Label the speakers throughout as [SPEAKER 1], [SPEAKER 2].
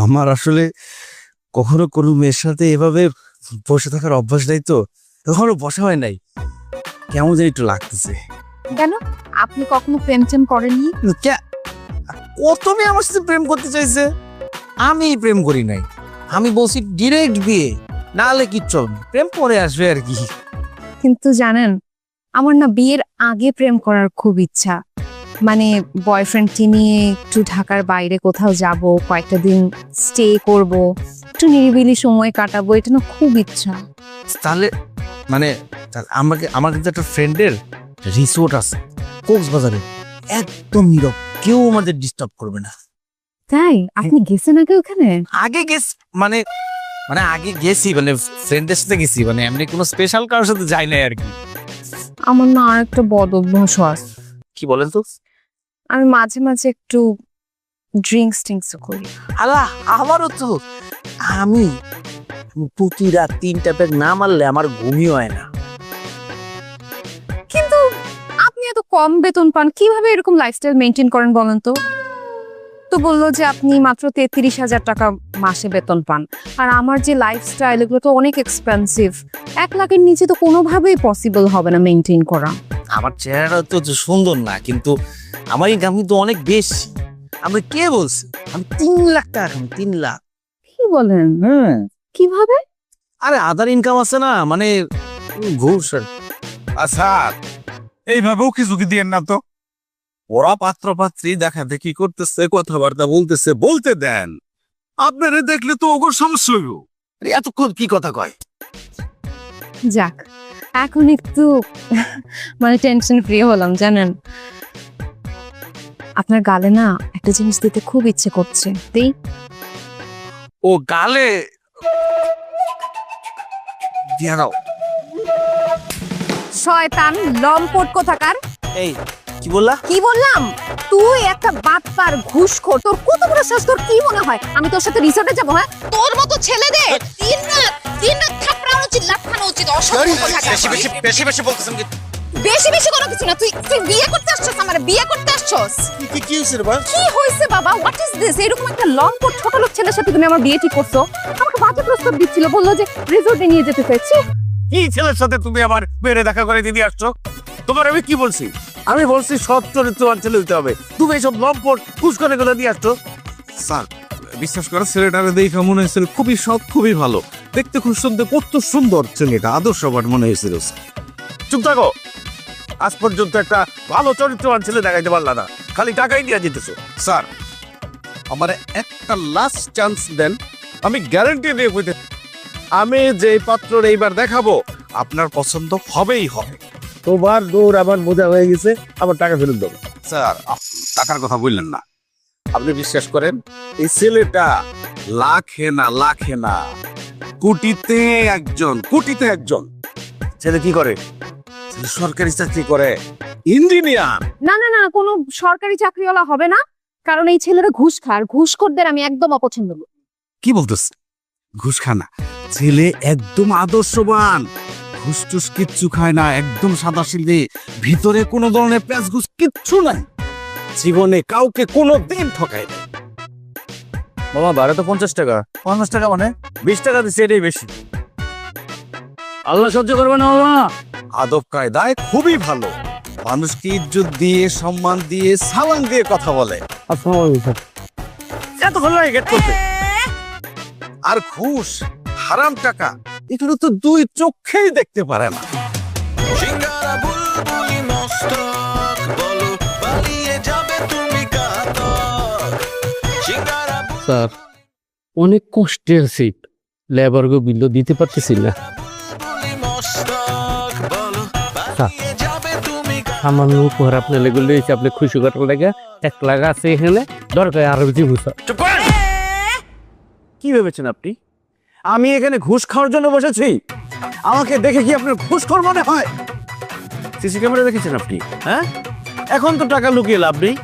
[SPEAKER 1] আমার আসলে কখনো কোনো মেয়ের সাথে এভাবে বসে থাকার অভ্যাস নাই, তো কখনো বসা হয় নাই, কেমন যেন একটু লাগতেছে।
[SPEAKER 2] কেন আপনি কখনো প্রেম টেম করেননি?
[SPEAKER 1] কত মেয়ে আমার সাথে প্রেম করতে চাইছে, আমি প্রেম করি নাই। আমি বলছি ডিরেক্ট বিয়ে, না হলে কিচ্ছু হবে না, প্রেম পরে আসবে আর কি।
[SPEAKER 2] কিন্তু জানেন, আমার না বিয়ের আগে প্রেম করার খুব ইচ্ছা। মানে বয়ফ্রেন্ডকে নিয়ে একটু ঢাকার বাইরে কোথাও যাব, কয়েকটা দিন স্টে করব, একটু নিরিবিলি সময় কাটাবো, এটা না খুব ইচ্ছা।
[SPEAKER 1] তাহলে মানে আমার কিন্তু একটা ফ্রেন্ডের রিসোর্ট আছে কক্সবাজারে, একদম নীরব, কেউ আমাদের ডিস্টার্ব করবে না।
[SPEAKER 2] তাই আপনি গেছেন আগে ওখানে?
[SPEAKER 1] আগে গেছি মানে মানে আগে গেছি, মানে ফ্রেন্ডের সাথে গেছি, মানে এমনি কোনো স্পেশাল কারোর সাথে যাই নাই আর কি।
[SPEAKER 2] আমার না আর একটা বদ অভ্যাস আছে।
[SPEAKER 1] কি বলেন তো?
[SPEAKER 2] আমি মাঝে মাঝে একটু ড্রিঙ্কস করি।
[SPEAKER 1] আল্লাহ, আমারও তো। আমি প্রতি রাত 3টা প্যাক না মারলে আমার ঘুমই হয় না।
[SPEAKER 2] কিন্তু আপনি এত কম বেতন পান, কিভাবে এরকম লাইফস্টাইল মেনটেন করেন বলেন তো? তো বললো যে আপনি মাত্র 33,000 টাকা মাসে বেতন পান, আর আমার যে লাইফস্টাইল এগুলো তো অনেক এক্সপেন্সিভ। 1 লাখের নিচে তো কোনোভাবেই পসিবল হবে না মেনটেন করা।
[SPEAKER 1] আমার চেহারাটা তো সুন্দর না, কিন্তু আমার ইনকাম কিন্তু অনেক বেশি। আমি কে বলছি আমি 3 লাখ টাকা কামাই, 3 লাখ।
[SPEAKER 2] কি বলেন?
[SPEAKER 1] হ্যাঁ,
[SPEAKER 2] কিভাবে?
[SPEAKER 1] আরে আদার ইনকাম আছে না, মানে ঘুষ আর।
[SPEAKER 3] আচ্ছা, এইভাবেও কি ঝুঁকি দিয়েন না তো। ওরা পাত্র পাত্রী দেখা দেখি করতেছে, কথাবার্তা বলতেছে, বলতে দেন। আপনারা দেখলে তো ওগো সমস্যা হইব।
[SPEAKER 1] এতক্ষণ কি কথা কয়?
[SPEAKER 2] যাক, এখন একটু মানে টেনশন ফ্রি হলাম জানেন। আপনার গালে না একটা জিনিস দিতে খুব ইচ্ছে করছে, দেই?
[SPEAKER 1] ও গালে দিয়া দাও।
[SPEAKER 2] শয়তান লম্পট কোথাকার!
[SPEAKER 1] এই কি বললা?
[SPEAKER 2] কি বললাম? তুই একটা বাটপার, ঘুষখোর, তোর কত বড় সাহস! তোর কি মনে হয় আমি তোর সাথে রিসোর্টে যাবো? হ্যাঁ, তোর মতো ছেলেদের দিন রাত থাপড়ানো উচিত, লাফানো উচিত। অসভ্য কোথাকার!
[SPEAKER 1] বেশি বলতেছেন কি?
[SPEAKER 2] বেশি বেশি কোনো কিছু না। তুই বিয়ে করতে আসছস, আমার বিয়ে করতে আসছস।
[SPEAKER 1] কি হইছে রে ভাই?
[SPEAKER 2] কি হইছে বাবা? What is this? এরকম একটা লম্পট ছোট লোক ছেলের সাথে তুমি আমার বিয়ে ঠিক করছো? আমাকে বাজে প্রস্তাব দিচ্ছিল, বললো যে রিসোর্টে নিয়ে যেতে চাইছি।
[SPEAKER 3] কি ছেলের সাথে তুমি আমার মেয়েরে দেখা করে দিদি আসছো? তোমার আমি কি বলছি?
[SPEAKER 1] আমি বলছি সৎ চরিত্রবান ছেলে হইতে হবে, তুমি এইসব লম্পট পুষ্করে গুলো দিয়ে আসছো।
[SPEAKER 3] স্যার, বিশ্বাস করো, ছেলেটারে দেখে মনে হয়েছিল খুবই সৎ, খুবই ভালো দেখতে, খুব সুন্দর, কত সুন্দর ছেলেটা, আদর্শবান মনে হয়েছিল।
[SPEAKER 1] চুপ থাকো, আজ পর্যন্ত একটা ভালো চরিত্রবান ছেলে দেখাইতে পারলা না, খালি টাকাই দিয়ে যেতেছো।
[SPEAKER 3] স্যার, আমার একটা লাস্ট চান্স দেন, আমি গ্যারান্টি দিয়ে কইতে, আমি যে পাত্রর এইবার দেখাবো আপনার পছন্দ হবেই হবে।
[SPEAKER 1] তোমার দৌড় আমার বোঝা হয়ে গেছে, আমার টাকা ফেরত দেবো।
[SPEAKER 3] স্যার, টাকার কথা বললেন না, আপনি বিশ্বাস করেন, এই ছেলেটা লাখে না কোটিতে একজন।
[SPEAKER 1] ছেলে কি করে?
[SPEAKER 3] ছেলে সরকারি চাকরি করে, ইঞ্জিনিয়ার।
[SPEAKER 2] না না না, কোনো সরকারি চাকরিওয়ালা হবে না, কারণ এই ছেলেরা ঘুষ খায়, আর ঘুষখোরদের আমি একদম অপছন্দ করি।
[SPEAKER 3] কি বলতেছে? ঘুষ খানা ছেলে একদম আদর্শবান, ঘুষ টুস কিচ্ছু খায় না, একদম সাদা সিধে, ভিতরে কোনো ধরনের প্যাঁচ ঘুষ কিচ্ছু নাই, জীবনে কাউকে কোনো দিন ঠকায় না।
[SPEAKER 1] মামা ভাড়া তো 50 টাকা।
[SPEAKER 3] 50 টাকা মানে
[SPEAKER 1] 20 টাকা দিচ্ছে, এটাই বেশি। আল্লাহ সহ্য করবে না মামা।
[SPEAKER 3] আদব কায়দায় খুবই ভালো, মানুষকে ইজ্জত দিয়ে, সম্মান দিয়ে, সালাম দিয়ে কথা বলে।
[SPEAKER 1] এতক্ষণ লাগে গেট করতে।
[SPEAKER 3] আর ঘুষ, হারাম টাকা, এগুলো তো 2 চোখেই দেখতে পারে না।
[SPEAKER 4] সিঙ্গারা বুলবুলি মস্তক বলো পালিয়ে যাবে তুমি কাতর। সিঙ্গারা
[SPEAKER 5] স্যার, অনেক কষ্টে আছি, লেবারকে বিল দিতে পারতেছি না।
[SPEAKER 4] বুলবুলি মস্তক বলো পালিয়ে যাবে তুমি
[SPEAKER 5] সামান্য উপহার আপনার লেগে লইছি, আপনি খুশি করার লেগে 1 লাখ আছে এখানে, দরকার আরো দিব স্যার।
[SPEAKER 1] চুপ করেন। কি ভেবেছেন আপনি আমি এখানে ঘুষ খাওয়ার জন্য বসেছি? আমাকে দেখে কি আপনার ঘুষখোর মনে হয়? সিসি ক্যামেরা দেখেছেন আপনি? হ্যাঁ, এখন তো টাকা লুকিয়ে লাভ নেই,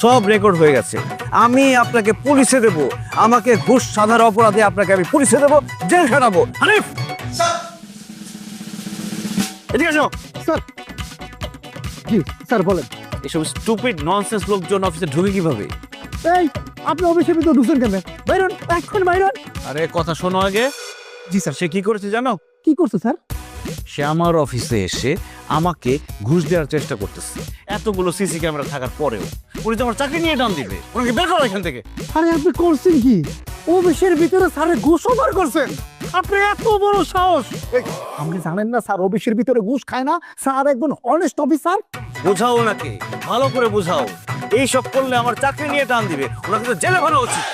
[SPEAKER 1] সব রেকর্ড হয়ে গেছে। আমি আপনাকে পুলিশে দেব, আমাকে ঘুষ সাধার অপরাধে আপনাকে আমি পুলিশে দেব, জেল খাটাবো। হানিফ, এদিকে আসো।
[SPEAKER 5] স্যার, জি স্যার বলেন।
[SPEAKER 1] এসব স্টুপিড ননসেন্স লোকজন অফিসে ঢুকে কিভাবে?
[SPEAKER 5] এই
[SPEAKER 3] আপনি অফিসের ভিতরে ঢুকছেন কেন? বাইরন, এখন বাইরন।
[SPEAKER 1] আরে কথা শোনো আগে।
[SPEAKER 3] জি স্যার।
[SPEAKER 1] সে কি করেছে জানো?
[SPEAKER 3] কি করছে স্যার?
[SPEAKER 1] সে আমার অফিসে এসে আমাকে ঘুষ দেওয়ার চেষ্টা করতেছে, এতগুলো সিসি ক্যামেরা থাকার পরেও। উনি তো আমার চাকরি নিয়ে টান দিবে, ওনাকে বের করো এখান থেকে।
[SPEAKER 3] আরে আপনি করছেন কি? অফিসের ভিতরে স্যারের ঘুষ অফার করছেন? আপনি এত বড় সাহস! আপনি জানেন না স্যার অফিসের ভিতরে ঘুষ খায় না? স্যার একজন অনেস্ট অফিসার।
[SPEAKER 1] বোঝাও ওনাকে, ভালো করে বোঝাও। এইসব করলে আমার চাকরি নিয়ে টান দিবে, ওনাকে তো জেলে ভালো উচিত।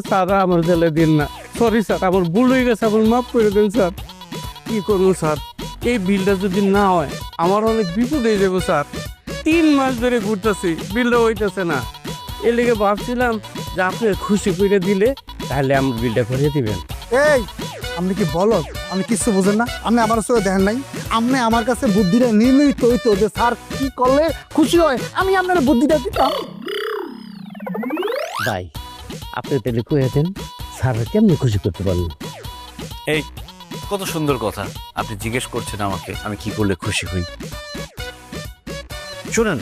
[SPEAKER 5] স্যার আমার জেলে দিন না, সরি স্যার, আমার ভুল হয়ে গেছে, আমার মাফ করে দেন স্যার। কি করবো স্যার, এই বিলটা যদি না হয় আমার অনেক বিপদ হয়ে যাবো স্যার। 3 মাস ধরে ঘুরতেছি, বিলটা হইতেছে না। এর লেগে ভাবছিলাম যে আপনি খুশি করে দিলে তাহলে আমার বিলটা করে দিবেন।
[SPEAKER 3] এই আপনি কি বলো? আপনি কিছু বুঝেন না? আপনি আমার চোখে দেখেন নাই? আপনি আমার কাছে বুদ্ধিটা নির্মিত হইতো যে স্যার কি করলে খুশি হয়, আমি আপনার বুদ্ধিটা দিতাম।
[SPEAKER 5] ভাই আপনি তাহলে কয়ে দেন স্যার কেমনি খুশি করতে পারবেন?
[SPEAKER 1] এই কত সুন্দর কথা, আপনি জিজ্ঞেস করছেন আমাকে আমি কি করলে খুশি হই। শুনেন,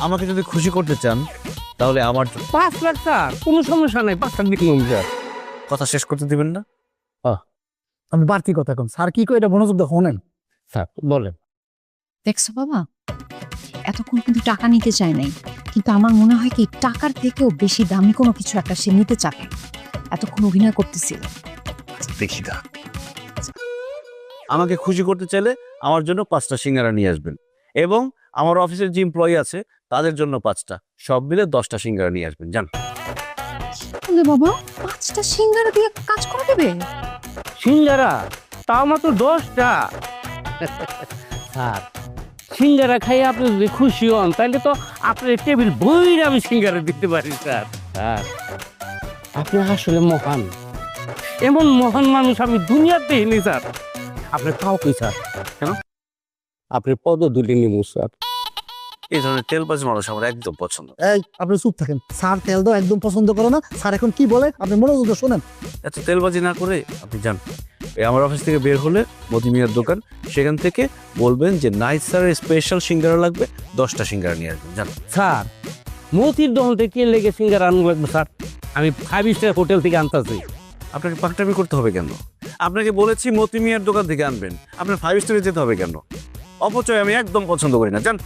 [SPEAKER 1] আমাকে যদি খুশি করতে চান তাহলে আমার
[SPEAKER 5] 5 লাখ স্যার, কোনো সমস্যা নাই, 5 লাখ দিলাম স্যার।
[SPEAKER 1] কথা শেষ করতে দিবেন না?
[SPEAKER 3] আমি বাড়তি কথা কম, স্যার কি কই এটা মনোযোগ দেখো নেন।
[SPEAKER 5] স্যার বলেন।
[SPEAKER 2] দেখছো বাবা, এতক্ষণ কিন্তু টাকা নিতে চায় নাই, কিন্তু আমার মনে হয় কি টাকার থেকেও বেশি দামি কোনো কিছু একটা সে নিতে চায়। এতক্ষণ অভিনয় করতেছিল।
[SPEAKER 1] দেখি না, আমাকে খুশি করতে চাইলে আমার জন্য 5টা সিঙ্গারা নিয়ে আসবেন, এবং আমার অফিসের যে এমপ্লয়ি আছে তাদের জন্য 5টা, সব মিলে 10টা সিঙ্গারা নিয়ে আসবেন। জান
[SPEAKER 2] বলে বাবা, 5টা সিঙ্গারা দিয়ে কাজ করে দেবে?
[SPEAKER 5] সিঙ্গারা তাও মাত্র 10টা। স্যার সিঙ্গারা খাইয়ে আপনি যদি খুশি হন তাহলে তো আপনার টেবিল বইরে আমি সিঙ্গারা দিতে পারি স্যার। স্যার আপনি আসলে মহান, এমন মহান মানুষ আমি দুনিয়াতে দেখিনি স্যার। আপনি তাও কি স্যার? কেন? আপনি পদধূলি নিব স্যার।
[SPEAKER 1] এই ধরনের তেলবাজি মানুষ আমার একদম পছন্দ।
[SPEAKER 3] এই আপনি চুপ থাকেন, স্যার তেল দাও একদম পছন্দ করে না। স্যার এখন কি বলে আপনি মনোযোগ দিয়ে শোনেন।
[SPEAKER 1] এত তেলবাজি না করে আপনি যান, এই আমার অফিস থেকে বের হলে মতিমিয়ার দোকান, সেখান থেকে বলবেন যে নাইট স্যারের স্পেশাল সিঙ্গারা লাগবে, 10টা সিঙ্গারা নিয়ে আসবেন। জান
[SPEAKER 5] স্যার মতির দহন থেকে লেগে সিঙ্গারা আনবো লাগবে স্যার, আমি 5 স্টার হোটেল থেকে আনতেছি।
[SPEAKER 1] আপনাকে পাকটামি করতে হবে কেন? আপনাকে বলেছি মতিমিয়ার দোকান থেকে আনবেন, আপনার 5 স্টারে যেতে হবে কেন? অপচয় আমি একদম পছন্দ করি না। জান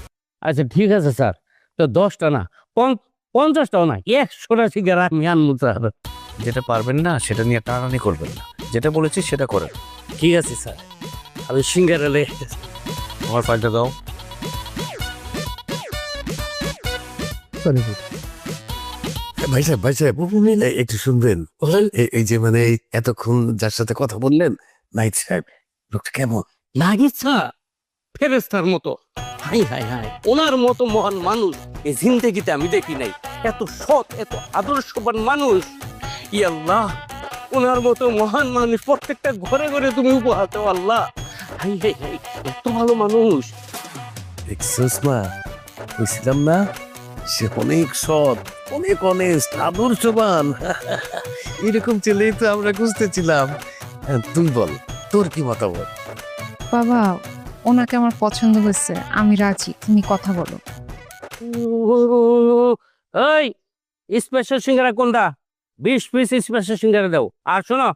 [SPEAKER 5] আচ্ছা ঠিক আছে স্যার, তো 10টা না 50টাও না, 100টা সিঙ্গারা আমি আনবো স্যার।
[SPEAKER 1] যেটা পারবেন না সেটা নিয়ে টানাটানি করবেন না, যেটা বলেছি সেটা করেন।
[SPEAKER 5] ঠিক আছে স্যার, আমি সিঙ্গারা লে।
[SPEAKER 1] আমার ফাইলটা দাও।
[SPEAKER 6] ভাই সাহেব একটু শুনবেন? এই যে মানে এতক্ষণ যার সাথে কথা বললেন নাইট সাহেব, লোকটা কেমন?
[SPEAKER 5] লাগিচ্ছা ফেরেস্তার মতো। হাই হাই হাই, ওনার মতো মহান মানুষ এই জিন্দেগিতে আমি দেখি নাই। এত সৎ, এত আদর্শবান মানুষ। ই আল্লাহ, ওনার মতো মহান মানুষ প্রত্যেকটা ঘরে ঘরে তুমি উপহার দাও আল্লাহ। হাই হাই হাই, এত ভালো মানুষ।
[SPEAKER 6] দেখছিস মা, বুঝলাম না সে অনেক সৎ, অনেক অনেস্ট, আদর্শবান। এরকম ছেলেই তো আমরা খুঁজতেছিলাম। তুই বল তোর কি মতামত?
[SPEAKER 2] বাবা, ওনাকে আমার পছন্দ হয়েছে, আমি রাজি, তুমি কথা বলো।
[SPEAKER 5] ওই স্পেশাল সিঙ্গারা কোনটা? 20 পিস স্পেশাল সিঙ্গারা দাও। আর শোনো,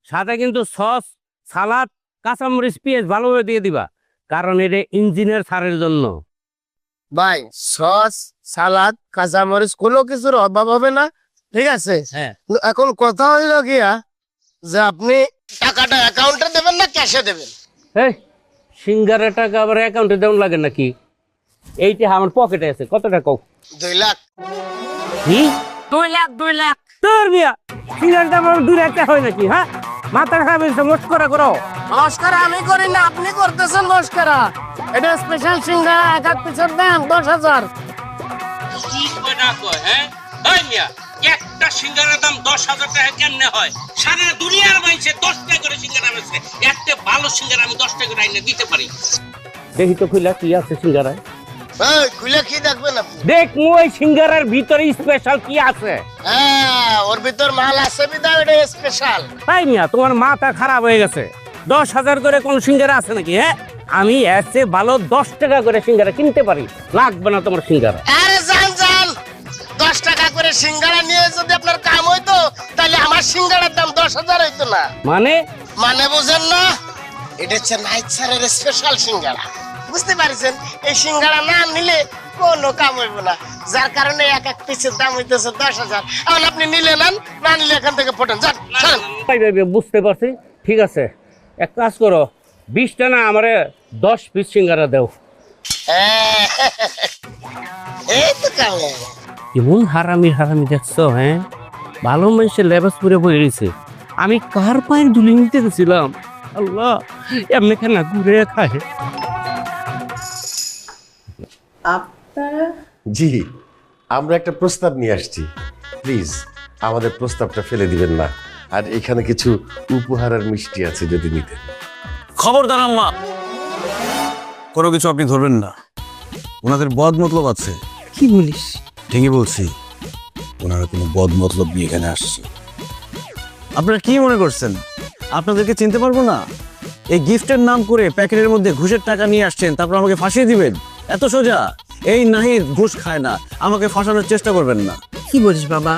[SPEAKER 5] সাথে কিন্তু সস, সালাদ, কাঁচামরিচ, পেঁয়াজ ভালোভাবে দিয়ে দিবা, কারণ এটা ইঞ্জিনিয়ার স্যারের জন্য।
[SPEAKER 7] ভাই সস, সালাদ, কাঁচামরিচ কোনো কিছুর অভাব হবে না, ঠিক আছে?
[SPEAKER 5] হ্যাঁ।
[SPEAKER 7] কিন্তু এখন কথা হইল গিয়া যে আপনি টাকাটা অ্যাকাউন্টে দেবেন না ক্যাশে দেবেন?
[SPEAKER 5] এই সিঙ্গারা টাকা আবার অ্যাকাউন্টে দেওয়া লাগে নাকি? এইটা আমার পকেটে আছে, কত টাকা?
[SPEAKER 7] 2 লাখ।
[SPEAKER 5] কি 2 লাখ? তোর মিয়া সিঙ্গারা দাম 2 লাখ টাকা হয় নাকি? হ্যাঁ, মাথা খারাপ হয়েছে, মস্করা করো।
[SPEAKER 7] নমস্কার আমি করি না, আপনি করতেছেন নমস্কার। এটা স্পেশাল সিঙ্গারা, এক এক পিসের দাম 10,000।
[SPEAKER 5] কি কয় না কয়? হ্যাঁ ওই মিয়া, একটা সিঙ্গারার দাম 10,000 টাকা কেমনে হয়? সারা দুনিয়ার মানুষে 10 টাকা করে সিঙ্গারা বেচে, একটা ভালো সিঙ্গারা আমি 10 টাকা করে আইনে দিতে পারি। দেখি তো খুলে কি আছে সিঙ্গারায়।
[SPEAKER 7] এই খুলে কি দেখবেন আপনি?
[SPEAKER 5] দেখ ওই সিঙ্গারার ভিতরে স্পেশাল কি আছে।
[SPEAKER 7] হ্যাঁ, ওর ভিতর মাল আছে বিদায় এটা স্পেশাল।
[SPEAKER 5] তাই মিয়া, তোমার মাথা খারাপ হয়ে গেছে। 10,000 করে কোন সিঙ্গারা আছে নাকি? হ্যাঁ, আমি এসে ভালো 10 টাকা করে সিঙ্গারা কিনতে পারি, লাগবে না তোমার সিঙ্গারা।
[SPEAKER 7] আরে জান 10 টাকা করে সিঙ্গারা নিয়ে যদি আপনার কাম হইতো তাহলে আমার সিঙ্গারার দাম 10,000 হইতো না।
[SPEAKER 5] মানে
[SPEAKER 7] মানে বুঝেন না, এটা হচ্ছে নাইট স্যারের স্পেশাল সিঙ্গারা, বুঝতে পারছেন? এই সিঙ্গারা না নিলে কোনো কাম হইব না, যার কারণে এক এক পিসের দাম হইতেছে 10,000। এখন আপনি নিলে নেন, না নিলে এখান থেকে পটেন যান।
[SPEAKER 5] বুঝতে পারছি, ঠিক আছে, এক কাজ করো, 20টা না আমারে 10 পিস সিঙ্গারা দাও।
[SPEAKER 7] হ্যাঁ, এই তো কাম।
[SPEAKER 5] এমন হারামি হারামি দেখছো, হ্যাঁ? ভালো মানুষের লেবাস পরে বয়ে রয়েছে, আমি কার পায়ের দুলি নিতে গেছিলাম। আল্লাহ, এমনি কেন ঘুরে খায়।
[SPEAKER 6] জি, আমরা একটা প্রস্তাব নিয়ে আসছি, প্লিজ আমাদের প্রস্তাবটা ফেলে দিবেন না। আর এখানে কিছু উপহার আর মিষ্টি আছে যদি নিতেন।
[SPEAKER 1] খবরদার আম্মা, কোনো কিছু আপনি ধরবেন না। ওনাদের বদ মতলব আছে।
[SPEAKER 8] কি বলিস?
[SPEAKER 1] ঠিকই বলছি, ওনারা কোনো বদ মতলব নিয়ে এখানে আসছে। আপনারা কি মনে করছেন আপনাদেরকে চিনতে পারবো না? এই গিফটের নাম করে প্যাকেটের মধ্যে ঘুষের টাকা নিয়ে আসছেন, তারপর আমাকে ফাঁসিয়ে দিবেন? এত সোজা? এই নাহিদ ঘুষ খায় না, আমাকে ফাঁসানোর চেষ্টা করবেন না।
[SPEAKER 8] কি বলিস বাবা?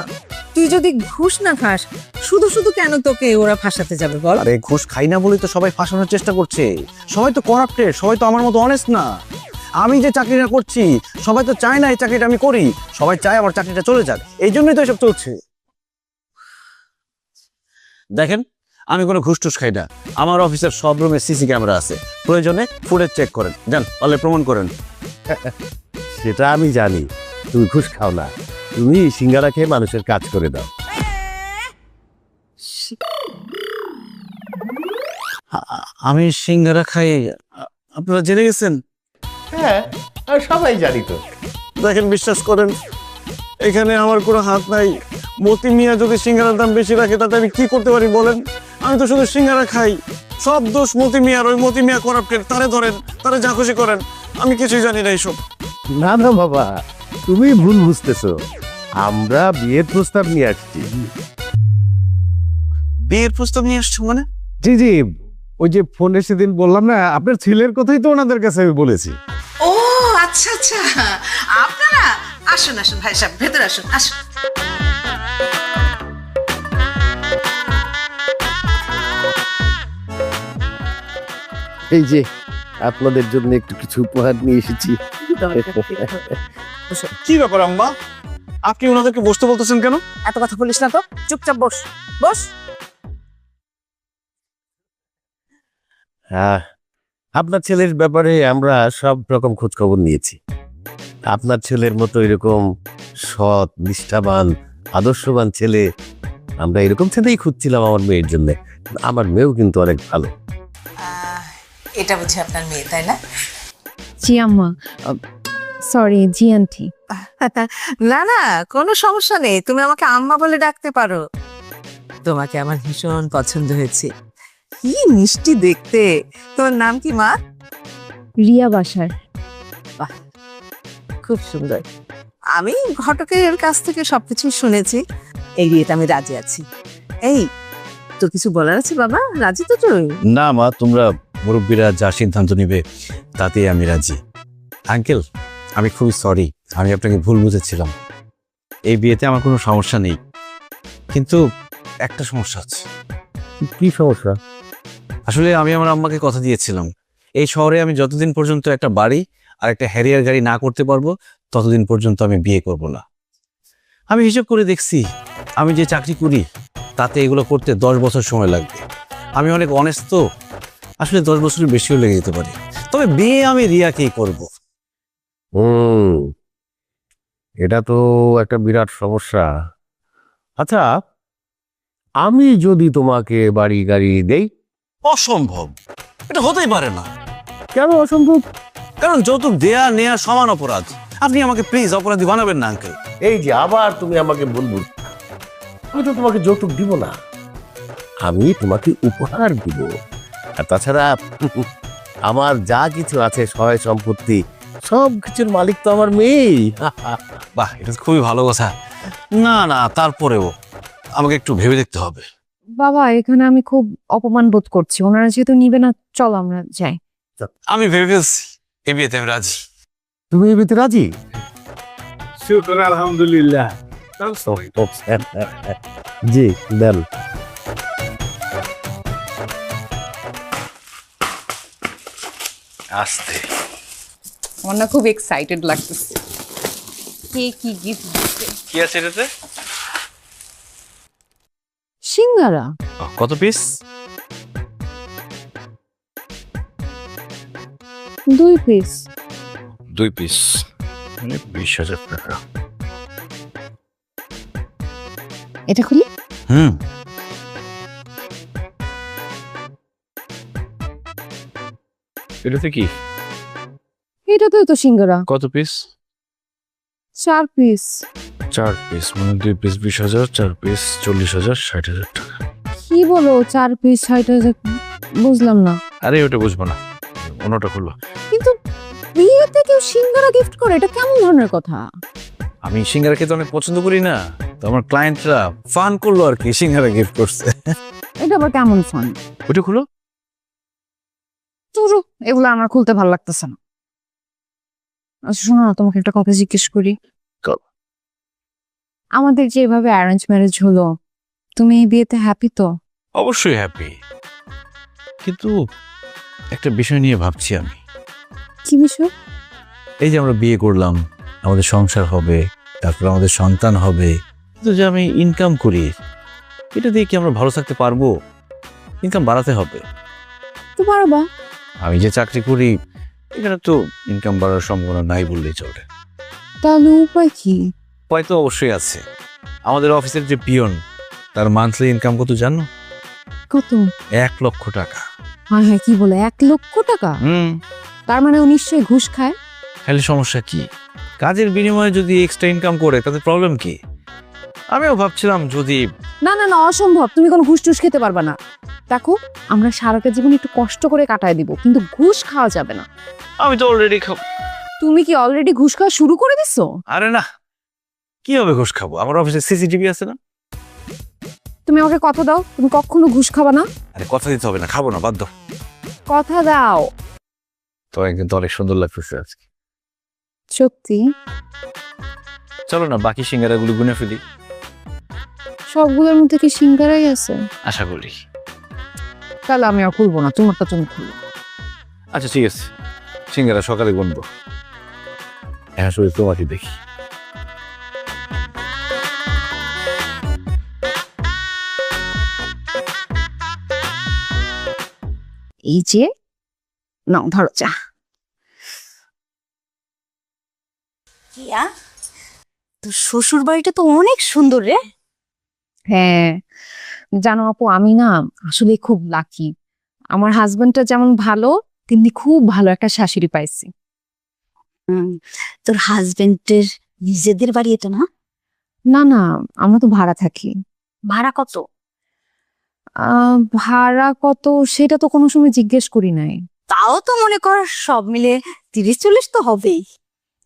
[SPEAKER 8] তুই যদি ঘুষ না খাস, শুধু শুধু কেন তোকে ওরা ফাঁসাতে যাবে বল?
[SPEAKER 1] আরে ঘুষ খাই না বলেই তো সবাই ফাঁসানোর চেষ্টা করছে। সবাই তো করাপ্টেড, সবাই তো আমার মতো অনেস্ট না। আমি যে চাকরিটা করছি সবাই তো চায় না এই চাকরিটা আমি করি, সবাই চায় আমার চাকরিটা চলে যাক, এই জন্যই তো এসব চলছে। দেখেন, আমি কোনো ঘুষ টুস খাই না। আমার অফিসের সব রুমে সিসি ক্যামেরা আছে, প্রয়োজনে ফুটেজ চেক করেন, যান পারলে প্রমাণ করেন।
[SPEAKER 6] সেটা আমি জানি, তুমি ঘুষ খাও না, তুমি সিঙ্গারা খেয়ে মানুষের কাজ করে দাও।
[SPEAKER 1] আমি সিঙ্গারা খাই, আপনারা জেনে গেছেন?
[SPEAKER 6] হ্যাঁ, আর সবাই জানি তো।
[SPEAKER 1] দেখেন, বিশ্বাস করেন, এখানে আমার কোনো হাত নাই। মতি মিয়া যদি সিঙ্গারার দাম বেশি রাখে তাতে আমি কি করতে পারি বলেন? আমি তো শুধু সিঙ্গারা খাই, সব দোষ মতি মিয়ার। ওই মতি মিয়া করাপ্টেড, তারে ধরেন, তারে যা খুশি করেন, আমি কিছুই জানি না এইসব।
[SPEAKER 6] না না বাবা, তুমি ভুল বুঝতেছো, আমরা বিয়ের প্রস্তাব নিয়ে আসছি।
[SPEAKER 1] বিয়ের প্রস্তাব নিয়ে আসছো মানে?
[SPEAKER 3] জি জি, ওই যে ফোনে সেদিন বললাম না, আপনার ছেলের কথাই তো ওনাদের কাছে আমি বলেছি।
[SPEAKER 8] ও আচ্ছা আচ্ছা, আপনারা আসুন আসুন ভাই সাহেব, ভেতরে আসুন, আসুন।
[SPEAKER 6] এই যে আপনাদের জন্য একটু কিছু উপহার নিয়ে এসেছি।
[SPEAKER 1] কি ব্যাপার আম্মা, আপনি ওনাদেরকে বসতে বলতেছেন কেন?
[SPEAKER 8] এত কথা বলিস না তো, চুপচাপ বস বস।
[SPEAKER 6] হ্যাঁ, আপনার ছেলের ব্যাপারে আমরা সব রকম খোঁজ খবর নিয়েছি। আপনার ছেলের মতো এরকম সৎ, নিষ্ঠাবান, আদর্শবান ছেলে, আমরা এরকম ছেলেই খুঁজছিলাম আমার মেয়ের জন্য। আমার মেয়েও কিন্তু অনেক ভালো।
[SPEAKER 8] এটা বুঝি আপনার মেয়ে, তাই না?
[SPEAKER 2] জি আম্মা, সরি জি আন্টি।
[SPEAKER 8] না না, কোনো সমস্যা নেই, তুমি আমাকে আম্মা বলে ডাকতে পারো। তোমাকে আমার ভীষণ পছন্দ হয়েছে, কি মিষ্টি দেখতে। তোমার নাম কি মা?
[SPEAKER 2] রিয়া বাসার।
[SPEAKER 8] খুব সুন্দর। আমি ঘটকের কাছ থেকে সবকিছু শুনেছি, এই বিয়েতে আমি রাজি আছি। এই তো কিছু বলার আছে বাবা? রাজি তো তুই?
[SPEAKER 1] না মা, তোমরা মুরব্বীরা যা সিদ্ধান্ত নিবে তাতেই আমি রাজি। আঙ্কেল, আমি খুবই সরি, আমি আপনাকে ভুল বুঝেছিলাম। এই বিয়েতে আমার কোনো সমস্যা নেই, কিন্তু একটা সমস্যা আছে।
[SPEAKER 6] কি সমস্যা?
[SPEAKER 1] আসলে আমি আমার আম্মাকে কথা দিয়েছিলাম, এই শহরে আমি যতদিন পর্যন্ত একটা বাড়ি আর একটা হ্যারিয়ার গাড়ি না করতে পারবো ততদিন পর্যন্ত আমি বিয়ে করব না। আমি হিসাব করে দেখছি, আমি যে চাকরি করি তাতে এগুলো করতে 10 বছর সময় লাগবে। আমি অনেক অনেস্ট তো, আসলে 10 বছরের বেশিও লেগে যেতে পারে। তবে বিয়ে আমি রিয়াকেই করব।
[SPEAKER 6] এটা তো একটা বিরাট সমস্যা। আচ্ছা, আমি যদি তোমাকে বাড়ি গাড়ি দেই?
[SPEAKER 1] অসম্ভব, এটা হতেই পারে না।
[SPEAKER 6] কেন অসম্ভব?
[SPEAKER 1] কারণ যৌতুক দেয়া নেয়া সমান অপরাধ। আপনি আমাকে প্লিজ অপরাধী বানাবেন না আঙ্কেল।
[SPEAKER 6] এই যে আবার তুমি আমাকে বলবো, আমি তো তোমাকে যৌতুক দিব না, আমি তোমাকে উপহার দিব। আর তাছাড়া আমার যা কিছু আছে, সহায় সম্পত্তি, সব কিছুর মালিক তো আমার মেয়ে।
[SPEAKER 1] বাহ, এটা তো খুবই ভালো কথা। না না, তারপরেও আমাকে একটু ভেবে দেখতে হবে।
[SPEAKER 2] বাবা, এখানে আমি খুব অপমান বোধ করছি, ওনারা যেহেতু নিবে না, চলো আমরা যাই।
[SPEAKER 1] আমি ভেবে ফেলছি, এই বিয়েতে আমি রাজি।
[SPEAKER 6] তুমি এই বিয়েতে রাজি?
[SPEAKER 5] শুকর আলহামদুলিল্লাহ,
[SPEAKER 6] জি দেন।
[SPEAKER 1] আস্তে।
[SPEAKER 2] আমার না খুব এক্সাইটেড লাগতেছে। কে কি গিফট দিচ্ছে?
[SPEAKER 1] কি আছে এটাতে?
[SPEAKER 2] সিঙ্গারা।
[SPEAKER 1] কত পিস?
[SPEAKER 2] 2 পিস।
[SPEAKER 1] 2 পিস মানে 20,000 টাকা।
[SPEAKER 2] এটা খুলি?
[SPEAKER 1] হুম। এটাতে কি?
[SPEAKER 2] এটাতেও তো সিঙ্গারা।
[SPEAKER 1] কত পিস?
[SPEAKER 2] 4 পিস।
[SPEAKER 1] 4 পিস মানে 2 পিস 20,000, 4 পিস 40,000, 60,000 টাকা।
[SPEAKER 2] কি বলো 4 পিস 60,000? বুঝলাম না।
[SPEAKER 1] আরে ওটা বুঝবো না, অন্যটা খুলবো।
[SPEAKER 2] কিন্তু বিয়েতে কেউ সিঙ্গারা গিফট করে, এটা কেমন ধরনের কথা?
[SPEAKER 1] আমি সিঙ্গারা খেতে অনেক পছন্দ করি না, তো আমার ক্লায়েন্টরা ফান করলো আর কি, সিঙ্গারা গিফট করছে।
[SPEAKER 2] এটা আবার কেমন ফান?
[SPEAKER 1] ওটা খুলো।
[SPEAKER 2] তুরু, এগুলো আমার খুলতে ভালো লাগতেছে না। আচ্ছা শোনো না, তোমাকে একটা কথা জিজ্ঞেস করি।
[SPEAKER 1] কর।
[SPEAKER 2] আমাদের যে এভাবে অ্যারেঞ্জ ম্যারেজ হলো, তুমি এই বিয়েতে হ্যাপি তো?
[SPEAKER 1] অবশ্যই হ্যাপি, কিন্তু একটা বিষয় নিয়ে ভাবছি আমি।
[SPEAKER 2] কি বিষয়?
[SPEAKER 1] এই যে আমরা বিয়ে করলাম, আমাদের সংসার হবে, তারপর আমাদের সন্তান হবে, কিন্তু যে আমি ইনকাম করি এটা দিয়ে কি আমরা ভালো থাকতে পারবো? ইনকাম বাড়াতে হবে।
[SPEAKER 2] তো পারবা।
[SPEAKER 1] আমি যে চাকরি করি এখানে তো ইনকাম বাড়ার সম্ভাবনা নাই বললেই চলে।
[SPEAKER 2] তাহলে উপায় কি?
[SPEAKER 1] উপায় তো অবশ্যই আছে। আমাদের অফিসের যে পিয়ন, তার মান্থলি ইনকাম কত জানো?
[SPEAKER 2] কত?
[SPEAKER 1] 1 লক্ষ টাকা।
[SPEAKER 2] হ্যাঁ হ্যাঁ, কি বলে 1 লক্ষ টাকা? তার মানে ও নিশ্চয়ই ঘুষ খায়।
[SPEAKER 1] খালি সমস্যা কি? কাজের বিনিময়ে যদি এক্সট্রা ইনকাম করে তাতে প্রবলেম কি? আমিও ভাবছিলাম যদি।
[SPEAKER 2] না না না, অসম্ভব, তুমি কোনো ঘুষ টুস খেতে পারবা না। দেখো, আমরা সারাটা জীবন একটু কষ্ট করে কাটায় দিব, কিন্তু ঘুষ খাওয়া যাবে না।
[SPEAKER 1] আমি তো অলরেডি
[SPEAKER 2] তুমি কি অলরেডি ঘুষ খাওয়া শুরু করে দিছো?
[SPEAKER 1] আরে না, কিভাবে ঘুষ খাবো? আমার অফিসে সিসিটিভি আছে না।
[SPEAKER 2] তুমি আমাকে কথা দাও, তুমি কখনো ঘুষ খাবা না।
[SPEAKER 1] আরে কথা দিতে হবে না, খাবো না, বাধ্য।
[SPEAKER 2] কথা দাও।
[SPEAKER 1] তো একদিন তো অনেক সুন্দর লাগতেছে আজকে।
[SPEAKER 2] সত্যি?
[SPEAKER 1] চলো না বাকি সিঙ্গারাগুলো গুনে ফেলি।
[SPEAKER 2] সবগুলোর মধ্যে কি সিঙ্গারাই আছে?
[SPEAKER 1] আশা করি।
[SPEAKER 2] তাহলে আমি আর খুলবো না, তোমারটা তুমি খুলো।
[SPEAKER 1] আচ্ছা ঠিক আছে, সিঙ্গারা সকালে গুনবো। এখন শুধু তোমাকে দেখি।
[SPEAKER 2] এই যে নাও, ধরো চা।
[SPEAKER 9] কিয়া, তোর শ্বশুর বাড়িটা তো অনেক সুন্দর রে।
[SPEAKER 2] হ্যাঁ জানো আপু, আমি না আসলে খুব লাকি। আমার হাজবেন্ডটা যেমন ভালো, তেমনি খুব ভালো একটা শাশুড়ি পাইছি।
[SPEAKER 9] তোর হাজবেন্ডের নিজেদের বাড়ি এটা না?
[SPEAKER 2] না না, আমরা তো ভাড়া থাকি।
[SPEAKER 9] ভাড়া কত?
[SPEAKER 2] ভাড়া কত সেটা তো কোনো সময় জিজ্ঞেস করি নাই।
[SPEAKER 9] তাও তো মনে কর সব মিলে 30-40 তো হবেই।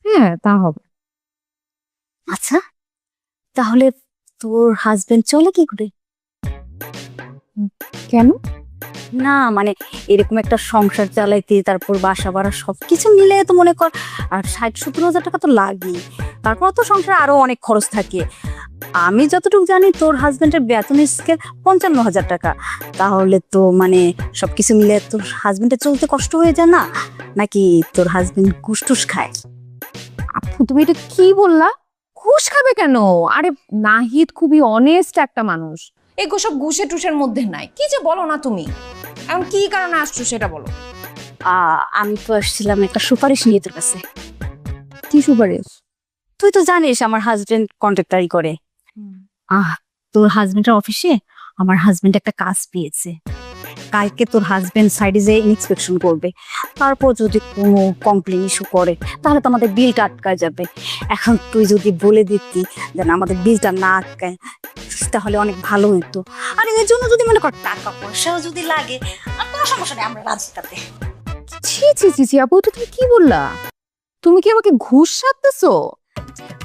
[SPEAKER 2] হ্যাঁ তা হবে।
[SPEAKER 9] আচ্ছা, তাহলে তোর হাজবেন্ড চলে কি করে?
[SPEAKER 2] কেন?
[SPEAKER 9] না মানে এরকম একটা সংসার চালাইতে, তারপর বাসা ভাড়া সবকিছু মিলে তো মনে কর আর 60-70 হাজার টাকা তো লাগে। তারপর তো সংসারে আরো অনেক খরচ থাকে। আমি যতটুকু জানি তোর হাজবেন্ডের বেতনের স্কেল 55,000 টাকা। তাহলে তো মানে সবকিছু মিলে তোর হাজবেন্ডের চলতে কষ্ট হয়ে যায় না? নাকি তোর হাজবেন্ড ঘুষ টুস খায়?
[SPEAKER 2] আপু তুমি এটা কি বললা? ঘুষ খাবে কেন? আরে নাহিদ খুবই অনেস্ট একটা মানুষ, এগুলো সব ঘুষে টুসের মধ্যে নাই। কি যে বলো না তুমি, এখন কি কারণে আসছো সেটা বলো।
[SPEAKER 9] আমি তো আসছিলাম একটা সুপারিশ নিয়ে তোর কাছে।
[SPEAKER 2] কি সুপারিশ?
[SPEAKER 9] তুই তো জানিস আমার হাজবেন্ড কন্ট্রাক্টারি করে। তোর হাজবেন্ডের অফিসে আমার হাজবেন্ড একটা কাজ পেয়েছে। কালকে তোর হাজবেন্ড সাইডে যেয়ে ইন্সপেকশন করবে। তারপর যদি কোনো কমপ্লেন ইস্যু করে তাহলে তো আমাদের বিলটা আটকায় যাবে। এখন তুই যদি বলে দিতি যেন আমাদের বিলটা না আটকায়, তাহলে অনেক ভালো হতো। আর এর জন্য যদি মনে কর টাকা পয়সাও যদি লাগে, আর কোনো সমস্যা নেই, আমরা রাজি তাতে।
[SPEAKER 2] ছি ছি ছি ছি আপু, তুমি কি বললা? তুমি কি আমাকে ঘুষ সাধতেছো?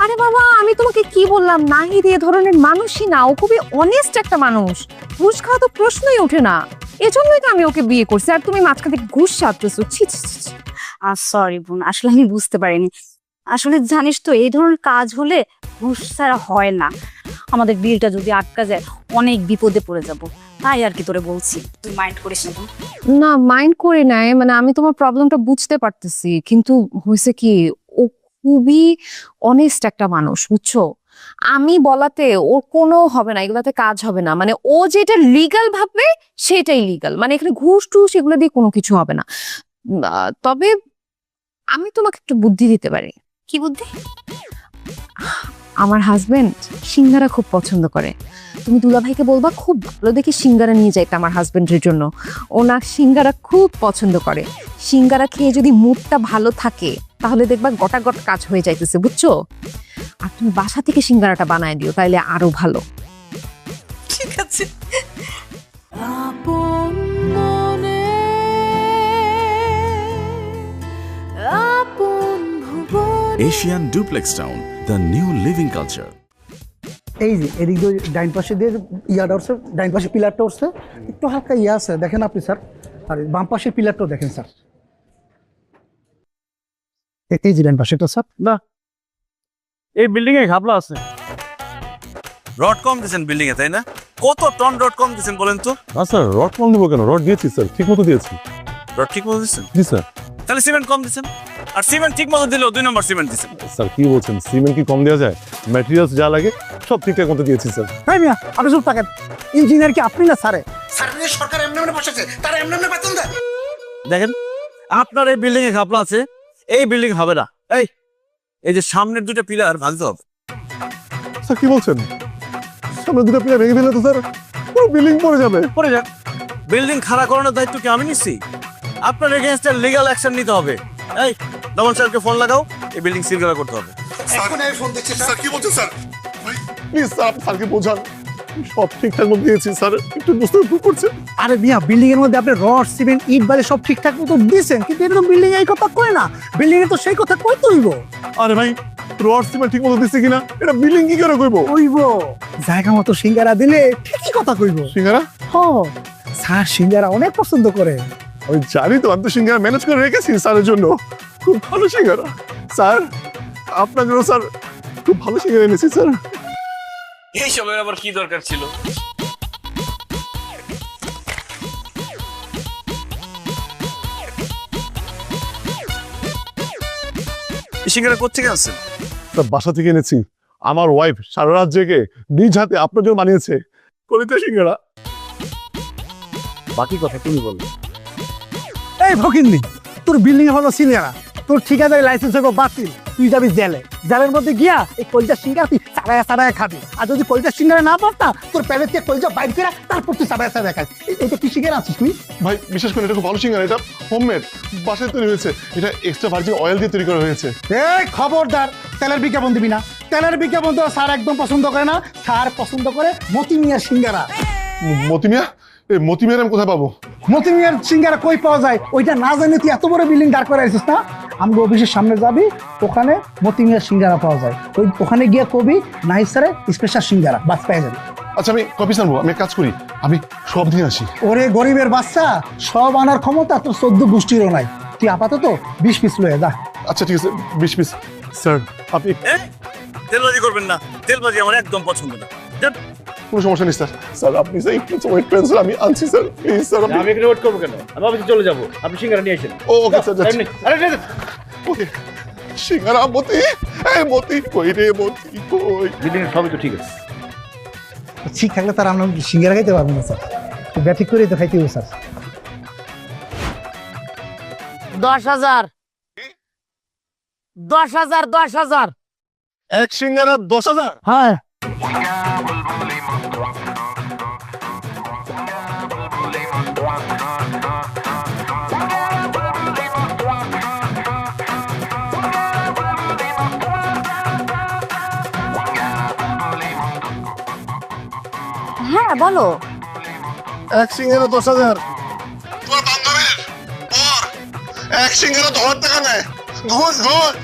[SPEAKER 2] আরে বাবা, আমি তোমাকে কি বললাম? নাহিদ এ ধরনের মানুষই না, ও খুবই অনেস্ট একটা মানুষ। ঘুষ খাওয়া তো প্রশ্নই ওঠে না, এজন্যই তো আমি ওকে বিয়ে করছি। আর তুমি মাঝখান থেকে ঘুষ সাধতেছো? ছি ছি ছি।
[SPEAKER 9] সরি বোন, আসলে আমি বুঝতে পারিনি। আসলে জানিস তো এই ধরনের কাজ হলে ঘুষ ছাড়া হয় না। আমাদের বিলটা যদি আটকা যায় অনেক বিপদে পড়ে যাব, তাই আর কি তোরে বলছি, তুই মাইন্ড করিস না তো।
[SPEAKER 2] না মাইন্ড করে নাই, মানে আমি তোমার প্রবলেমটা বুঝতে পারতেছি, কিন্তু হয়েছে কি ও খুবই অনেস্ট একটা মানুষ, বুঝছো? আমি বলাতে ওর কোনো হবে না, এগুলাতে কাজ হবে না। মানে ও যেটা লিগ্যাল ভাববে সেটাই লিগ্যাল, মানে এখানে ঘুষ টুস এগুলো দিয়ে কোনো কিছু হবে না। তবে আমি তোমাকে একটু বুদ্ধি দিতে পারি।
[SPEAKER 9] কি বুদ্ধি?
[SPEAKER 2] আমার হাজবেন্ড সিঙ্গারা খুব পছন্দ করে, তুমি দুলাভাইকে বলবা খুব ভালো দেখে সিঙ্গারা নিয়ে যাইতে আমার হাজবেন্ডের জন্য। ওনার সিঙ্গারা খুব পছন্দ করে, সিঙ্গারা খেয়ে যদি মুডটা ভালো থাকে তাহলে দেখবা গটা গট কাজ হয়ে যাইতেছে, বুঝছো? আর তুমি বাসা থেকে সিঙ্গারাটা বানায় দিও, তাইলে আরো ভালো।
[SPEAKER 8] ঠিক আছে।
[SPEAKER 10] Asian duplex town, the new living culture.
[SPEAKER 11] এই যে এদিক দিয়ে ডাইন পাশে দিয়ে ইয়াটা উঠছে, ডাইন পাশে পিলারটা উঠছে, একটু হালকা ইয়া আছে দেখেন আপনি স্যার। আর বাম পাশের পিলারটাও দেখেন স্যার, এই যে ডাইন পাশেটা স্যার।
[SPEAKER 1] না, এই বিল্ডিং এ ঘাপলা আছে। রড কম দিয়েছেন বিল্ডিং এ, তাই না? কত টন রড কম দিয়েছেন বলেন তো?
[SPEAKER 12] না স্যার, রড কম দেবো কেন? রড দিয়েছি স্যার, ঠিক মতো দিয়েছি।
[SPEAKER 1] রড ঠিক মতো দিয়েছেন?
[SPEAKER 12] জি স্যার।
[SPEAKER 1] তাহলে সিমেন্ট কম দিয়েছেন। আর সিমেন্ট ঠিক মতো দিলেও 2 নম্বর সিমেন্ট দিয়েছেন।
[SPEAKER 12] স্যার কি বলছেন, সিমেন্ট কি কম দেওয়া যায়? ম্যাটেরিয়ালস যা লাগে সব ঠিকঠাক মতো দিয়েছি স্যার।
[SPEAKER 11] হ্যাঁ মিয়া, আপনি সব থাকেন। ইঞ্জিনিয়ার কি আপনি না স্যারে?
[SPEAKER 7] স্যারের সরকার এমনি এমনি বসেছে, তারা এমনি এমনি বেতন দেয়।
[SPEAKER 1] দেখেন, আপনার এই বিল্ডিং এ ঘাপলা আছে, এই বিল্ডিং হবে না। এই যে সামনের 2টা পিলার ভাঙতে হবে।
[SPEAKER 12] স্যার কি বলছেন? সামনে 2টা পিলার ভেঙে দিলে তো স্যার পুরো বিল্ডিং পড়ে যাবে।
[SPEAKER 1] পড়ে যাক, বিল্ডিং খাড়া করানোর দায়িত্ব কি আমি নিচ্ছি? আপনার এগেইনস্টে লিগ্যাল অ্যাকশন নিতে হবে। এই দমন স্যারকে ফোন লাগাও, এই বিল্ডিং সিল করা করতে হবে।
[SPEAKER 7] এখন এই ফোন দিচ্ছে
[SPEAKER 12] স্যার কি বলছেন স্যার? প্লিজ স্যার, আপনি স্যারকে বোঝান। সব ঠিকঠাক মতো দিয়েছি স্যার, একটু বুঝতে ভুল করছে।
[SPEAKER 11] আরে মিয়া, বিল্ডিং এর মধ্যে আপনি রড সিমেন্ট ইট বালি সব ঠিকঠাক মতো দিয়েছেন, কিন্তু এটা তো বিল্ডিং এই কথা কয় না। বিল্ডিং এ তো সেই কথা কই তুইব।
[SPEAKER 12] আরে ভাই, রড সিমেন্ট ঠিক মতো দিচ্ছে কিনা এটা বিল্ডিং কি করে কইবো?
[SPEAKER 11] কইব জায়গা মতো সিঙ্গারা দিলে ঠিকই কথা কইব।
[SPEAKER 12] সিঙ্গারা?
[SPEAKER 11] হ, স্যার সিঙ্গারা অনেক পছন্দ করে।
[SPEAKER 12] আমি জানি তো, আমি তো সিঙ্গারা ম্যানেজ করে রেখেছি স্যারের জন্য। খুব ভালো সিঙ্গারা স্যার, আপনার জন্য স্যার খুব ভালো সিঙ্গারা এনেছি স্যার।
[SPEAKER 1] এই সবের আবার কি দরকার ছিল? এই সিঙ্গারা কোত্থেকে আনছেন?
[SPEAKER 12] স্যার বাসা থেকে এনেছি, আমার ওয়াইফ সারা রাত জেগে নিজ হাতে আপনার জন্য বানিয়েছে কলিতে সিঙ্গারা।
[SPEAKER 1] বাকি কথা তুমি বলবে।
[SPEAKER 11] এই ফকিন্নি, তোর বিল্ডিং এ হলো সিঙ্গারা, তোর ঠিকাদারি লাইসেন্স হইব বাতিল, তুই যাবি জেলে। জেলের মধ্যে গিয়া এই কলজা সিঙ্গারা তুই চাড়ায়া চাড়ায়া খাবি। আর যদি কলজা সিঙ্গারা না পারতা, তোর প্যালেট থেকে কলজা বাইর করে তারপর তুই চাড়ায়া চাড়ায়া খাস। এটা কি সিঙ্গারা আছিস তুই?
[SPEAKER 12] ভাই বিশ্বাস করেন, এটা খুব ভালো সিঙ্গারা। এটা হোমমেড, বাসায় তৈরি হয়েছে। এটা এক্সট্রা ভার্জিন অয়েল দিয়ে তৈরি করা হয়েছে।
[SPEAKER 11] এই খবরদার, তেলের বিজ্ঞাপন দিবি না। তেলের বিজ্ঞাপন তো স্যার একদম পছন্দ করে না। স্যার পছন্দ করে মতি মিয়ার সিঙ্গারা।
[SPEAKER 12] মতিমিয়া? এই মতিমিয়ার আমি কোথায় পাবো?
[SPEAKER 11] মতি মিয়ার সিঙ্গারা কই পাওয়া যায় ওইটা না জানি তুই এত বড় বিল্ডিং দাঁড় করে আসিস না? আমগো অফিসের সামনে যাবি, ওখানে মতি মিয়ার সিঙ্গারা পাওয়া যায়। ওখানে গিয়ে কবি নাইস স্যারের স্পেশাল সিঙ্গারা, বাস পেয়ে যাবি।
[SPEAKER 12] আচ্ছা আমি কপি আনবো, আমি এক কাজ করি, আমি সব নিয়ে আসি।
[SPEAKER 11] ওরে গরিবের বাচ্চা, সব আনার ক্ষমতা তোর 14 গোষ্ঠীরও নাই। তুই আপাতত 20 পিস লয়ে যা।
[SPEAKER 12] আচ্ছা ঠিক আছে, 20 পিস। স্যার আপনি
[SPEAKER 1] তেলবাজি করবেন না, তেলবাজি আমার একদম পছন্দ না।
[SPEAKER 12] কোনো সমস্যা নেই স্যার। স্যার আপনি স্যার একটু ওয়েট করেন স্যার, আমি আনছি স্যার, প্লিজ স্যার।
[SPEAKER 1] আমি এখানে ওয়েট করবো কেন? আমি অফিসে চলে যাবো, আপনি সিঙ্গারা নিয়ে আসেন।
[SPEAKER 12] ওকে স্যার, ওকে। সিঙ্গারা মতি, এই মতি কই রে, মতি কই?
[SPEAKER 1] বিল্ডিং এর সবই তো ঠিক আছে।
[SPEAKER 11] ঠিক থাকলে তার আমরা সিঙ্গারা খাইতে পারবো না স্যার, ব্যাটিক করে তো খাইতে হবে স্যার।
[SPEAKER 7] 10,000 10,000 10,000
[SPEAKER 12] এক সিঙ্গারা 10,000?
[SPEAKER 11] হ্যাঁ।
[SPEAKER 9] হ্যাঁ বলো।
[SPEAKER 12] এক সিঙ্গারা 10,000? তোর বান্ধবীর ওর এক সিঙ্গারা 10,000 টাকা নেয়। ঘুষ ঘুষ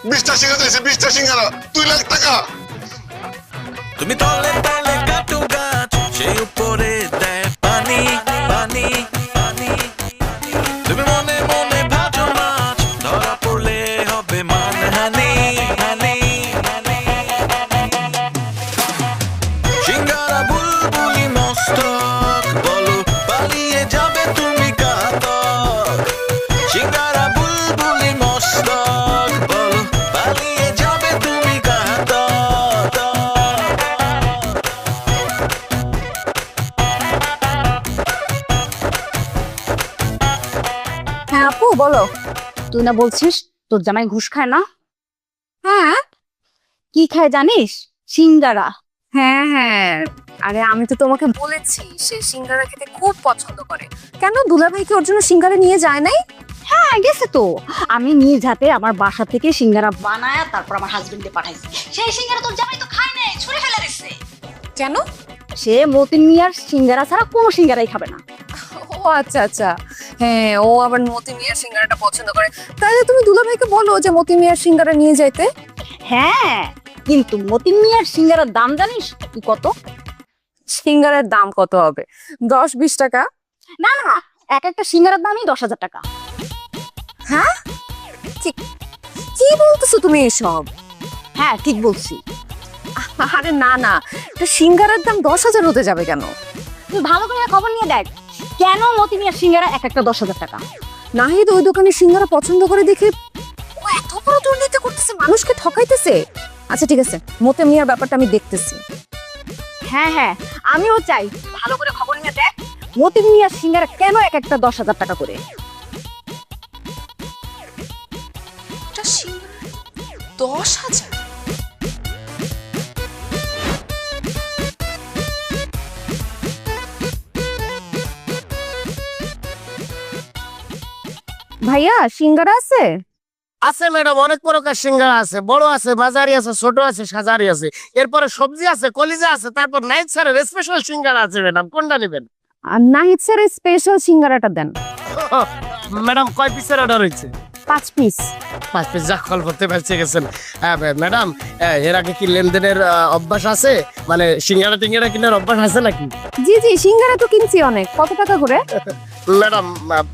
[SPEAKER 12] 20টা সিঙ্গারা দিয়েছে, 20টা সিঙ্গারা 2 লাখ টাকা।
[SPEAKER 4] তুমি তলে তলে কাটু গাছ, সে উপরে দেয় পানি পানি পানি। তুমি মনে মনে ভাজো মাছ, ধরা পড়লে হবে মানহানি হানি।
[SPEAKER 2] বলো।
[SPEAKER 9] তুই না বলছিস তোর জামাই ঘুষ খায় না?
[SPEAKER 2] হ্যাঁ
[SPEAKER 9] কি খায় জানিস? সিঙ্গারা।
[SPEAKER 2] হ্যাঁ হ্যাঁ, আরে আমি তো তোমাকে বলেছি সে সিঙ্গারা খেতে খুব পছন্দ করে। কেন দুলাভাই কি ওর জন্য সিঙ্গারা নিয়ে যায় নাই?
[SPEAKER 9] হ্যাঁ গেছে তো, আমি নিজ হাতে আমার বাসা থেকে সিঙ্গারা বানায়া তারপর আমার হাজবেন্ডকে পাঠাইছি। সেই সিঙ্গারা তোর জামাই তো খায় নাই, ছুঁড়ে ফেলে দিচ্ছে।
[SPEAKER 2] কেন?
[SPEAKER 9] সে মতিন মিয়ার সিঙ্গারা ছাড়া কোনো সিঙ্গারাই খাবে না।
[SPEAKER 2] ও আচ্ছা আচ্ছা, হ্যাঁ ও আবার মতি মিয়ার সিঙ্গারাটা পছন্দ করে। তাহলে তুমি দুলাভাইকে বলো যে মতি মিয়ার সিঙ্গারা নিয়ে যাইতে।
[SPEAKER 9] হ্যাঁ, কিন্তু মতিন মিয়ার সিঙ্গারার দাম জানিস তুই কত?
[SPEAKER 2] সিঙ্গারার দাম কত হবে? 10-20 টাকা?
[SPEAKER 9] না না, এক একটা সিঙ্গারার দামই 10,000 টাকা।
[SPEAKER 2] হ্যাঁ, কি বলতেছো তুমি এসব?
[SPEAKER 9] হ্যাঁ ঠিক বলছি।
[SPEAKER 2] আরে না না, এটা সিঙ্গারার দাম 10,000 হতে যাবে কেন?
[SPEAKER 9] তুই ভালো করে খবর নিয়ে দেখ, কেন মতি মিয়ার সিঙ্গারা এক একটা 10,000 টাকা।
[SPEAKER 2] নাহিদ ওই দোকানে সিঙ্গারা পছন্দ করে দেখে ও এত বড় দুর্নীতি করতেছে, মানুষকে ঠকাইতেছে। আচ্ছা ঠিক আছে, মতি মিয়ার ব্যাপারটা আমি দেখতেছি।
[SPEAKER 9] হ্যাঁ হ্যাঁ, আমিও চাই ভালো করে খবর নিয়ে দেখ মতি মিয়ার সিঙ্গারা কেন এক একটা 10,000 টাকা করে।
[SPEAKER 2] এটা সিঙ্গারা 10,000? ভাইয়া সিঙ্গারা আছে?
[SPEAKER 7] আছে ম্যাডাম, অনেক প্রকার সিঙ্গারা আছে, বড় আছে, বাজারি আছে, ছোট আছে, সাজারি আছে, এরপরে সবজি আছে, কলিজা আছে, তারপর নাইট স্যারের স্পেশাল সিঙ্গারা আছে ম্যাডাম, কোনটা নেবেন?
[SPEAKER 2] আর নাহিদ স্যারের স্পেশাল সিঙ্গারাটা দেন।
[SPEAKER 7] ম্যাডাম কয় পিসের অর্ডার হয়েছে?
[SPEAKER 2] 5 পিস।
[SPEAKER 7] 5 পিস, যা কল করতে পারছে গেছেন। ম্যাডাম এর আগে কি লেনদেনের অভ্যাস আছে, মানে সিঙ্গারা টিঙ্গারা কেনার অভ্যাস আছে নাকি?
[SPEAKER 2] জি জি, সিঙ্গারা তো কিনছি অনেক। কত টাকা করে?
[SPEAKER 7] ম্যাডাম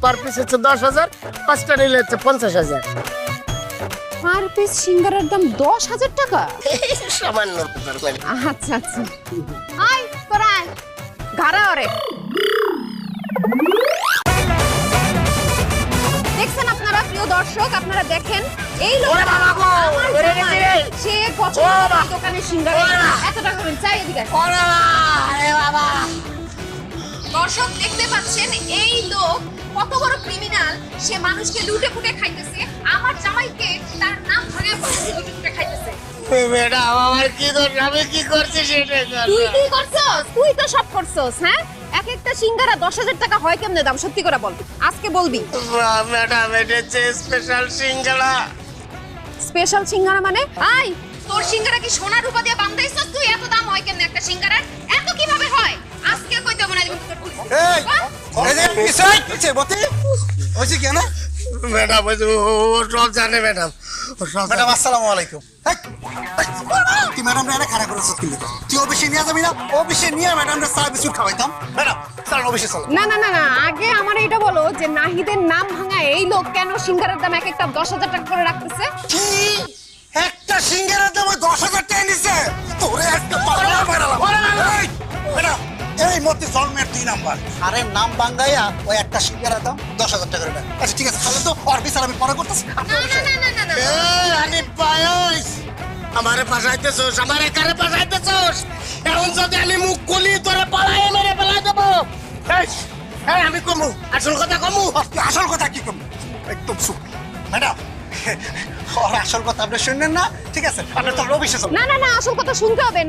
[SPEAKER 7] পার পিস হচ্ছে 10,000, 5টা নিলে হচ্ছে 50,000।
[SPEAKER 2] পার পিস সিঙ্গারার দাম 10,000 টাকা?
[SPEAKER 7] সামান্য।
[SPEAKER 2] আচ্ছা আচ্ছা, আয় তোরা আয়, ঘাড়া ওরে। দেখছেন আপনারা প্রিয় দর্শক, আপনারা দেখেন এই লোকটা আমার জামাই, সে পছন্দ করে দোকানে সিঙ্গারা এত টাকা করে চাই। এদিকে দর্শক দেখতে পাচ্ছেন এই লোক কত বড় ক্রিমিনাল, সে মানুষকে লুটে ফুটে খাইতেছে, আমার জামাইকে তার নাম ধরে লুটে ফুটে খাইতেছে।
[SPEAKER 7] ম্যাডাম আমার কি দোষ, আমি কি করছি সেটা?
[SPEAKER 2] তুই কি করছস? তুই তো সব করছস। হ্যাঁ, এক একটা সিঙ্গারা 10,000 টাকা হয় কেমনে দাম? সত্যি করে বল, আজকে বলবি।
[SPEAKER 7] ম্যাডাম এটা হচ্ছে স্পেশাল সিঙ্গারা।
[SPEAKER 2] স্পেশাল সিঙ্গারা মানে? আই তোর সিঙ্গারা কি সোনা রূপা দিয়ে বানাইছস তুই? এত দাম হয় কেমনে একটা সিঙ্গারার? এত কিভাবে হয়? আজকে কইতে মনে দিন তোর পুলিশ।
[SPEAKER 11] এই যে পিছাই পিছে বতে হইছে কেন?
[SPEAKER 7] ম্যাডাম ও সব জানে ম্যাডাম।
[SPEAKER 11] ম্যাডাম আসসালামু আলাইকুম। তুই ম্যাডাম রে খারাপ করেছিস কিন্তু তুই অফিসে নিয়ে যাবি না? অফিসে নিয়ে ম্যাডাম রে চা বিস্কুট খাওয়াইতাম। ম্যাডাম চল অফিসে চল।
[SPEAKER 2] না না না না, আগে আমার এটা বলো যে নাহিদের নাম ভাঙা এই লোক কেন সিঙ্গারার দাম এক একটা 10,000 টাকা করে রাখতেছে?
[SPEAKER 11] কি একটা সিঙ্গারার দাম 10,000 টাকা নিছে? তোরে একটা পাগলা বানালাম। ম্যাডাম এই মতি জন্মের 2 নাম্বার, আরে নাম বাঙ্গাইয়া ওই একটা সিঙ্গারার দাম 10,000 টাকা করে। আচ্ছা ঠিক আছে, তাহলে তো ওর বিচার আমি পরে করতেছি।
[SPEAKER 2] না না না না না,
[SPEAKER 7] আনি পায়স আমারে পাঠাইতেছস, আমারে কারে পাঠাইতেছস? এখন যদি আমি মুখ খুলি তোরে পালায়ে মেরে পালাই দেব। এই আমি কমু, আসল কথা কমু।
[SPEAKER 11] আসল কথা কি কমু? একদম চুপ। ম্যাডাম ওর আসল কথা আপনি শুনলেন না? ঠিক আছে, আপনি তো অফিসে চল।
[SPEAKER 2] না না না, আসল কথা শুনতে হবে,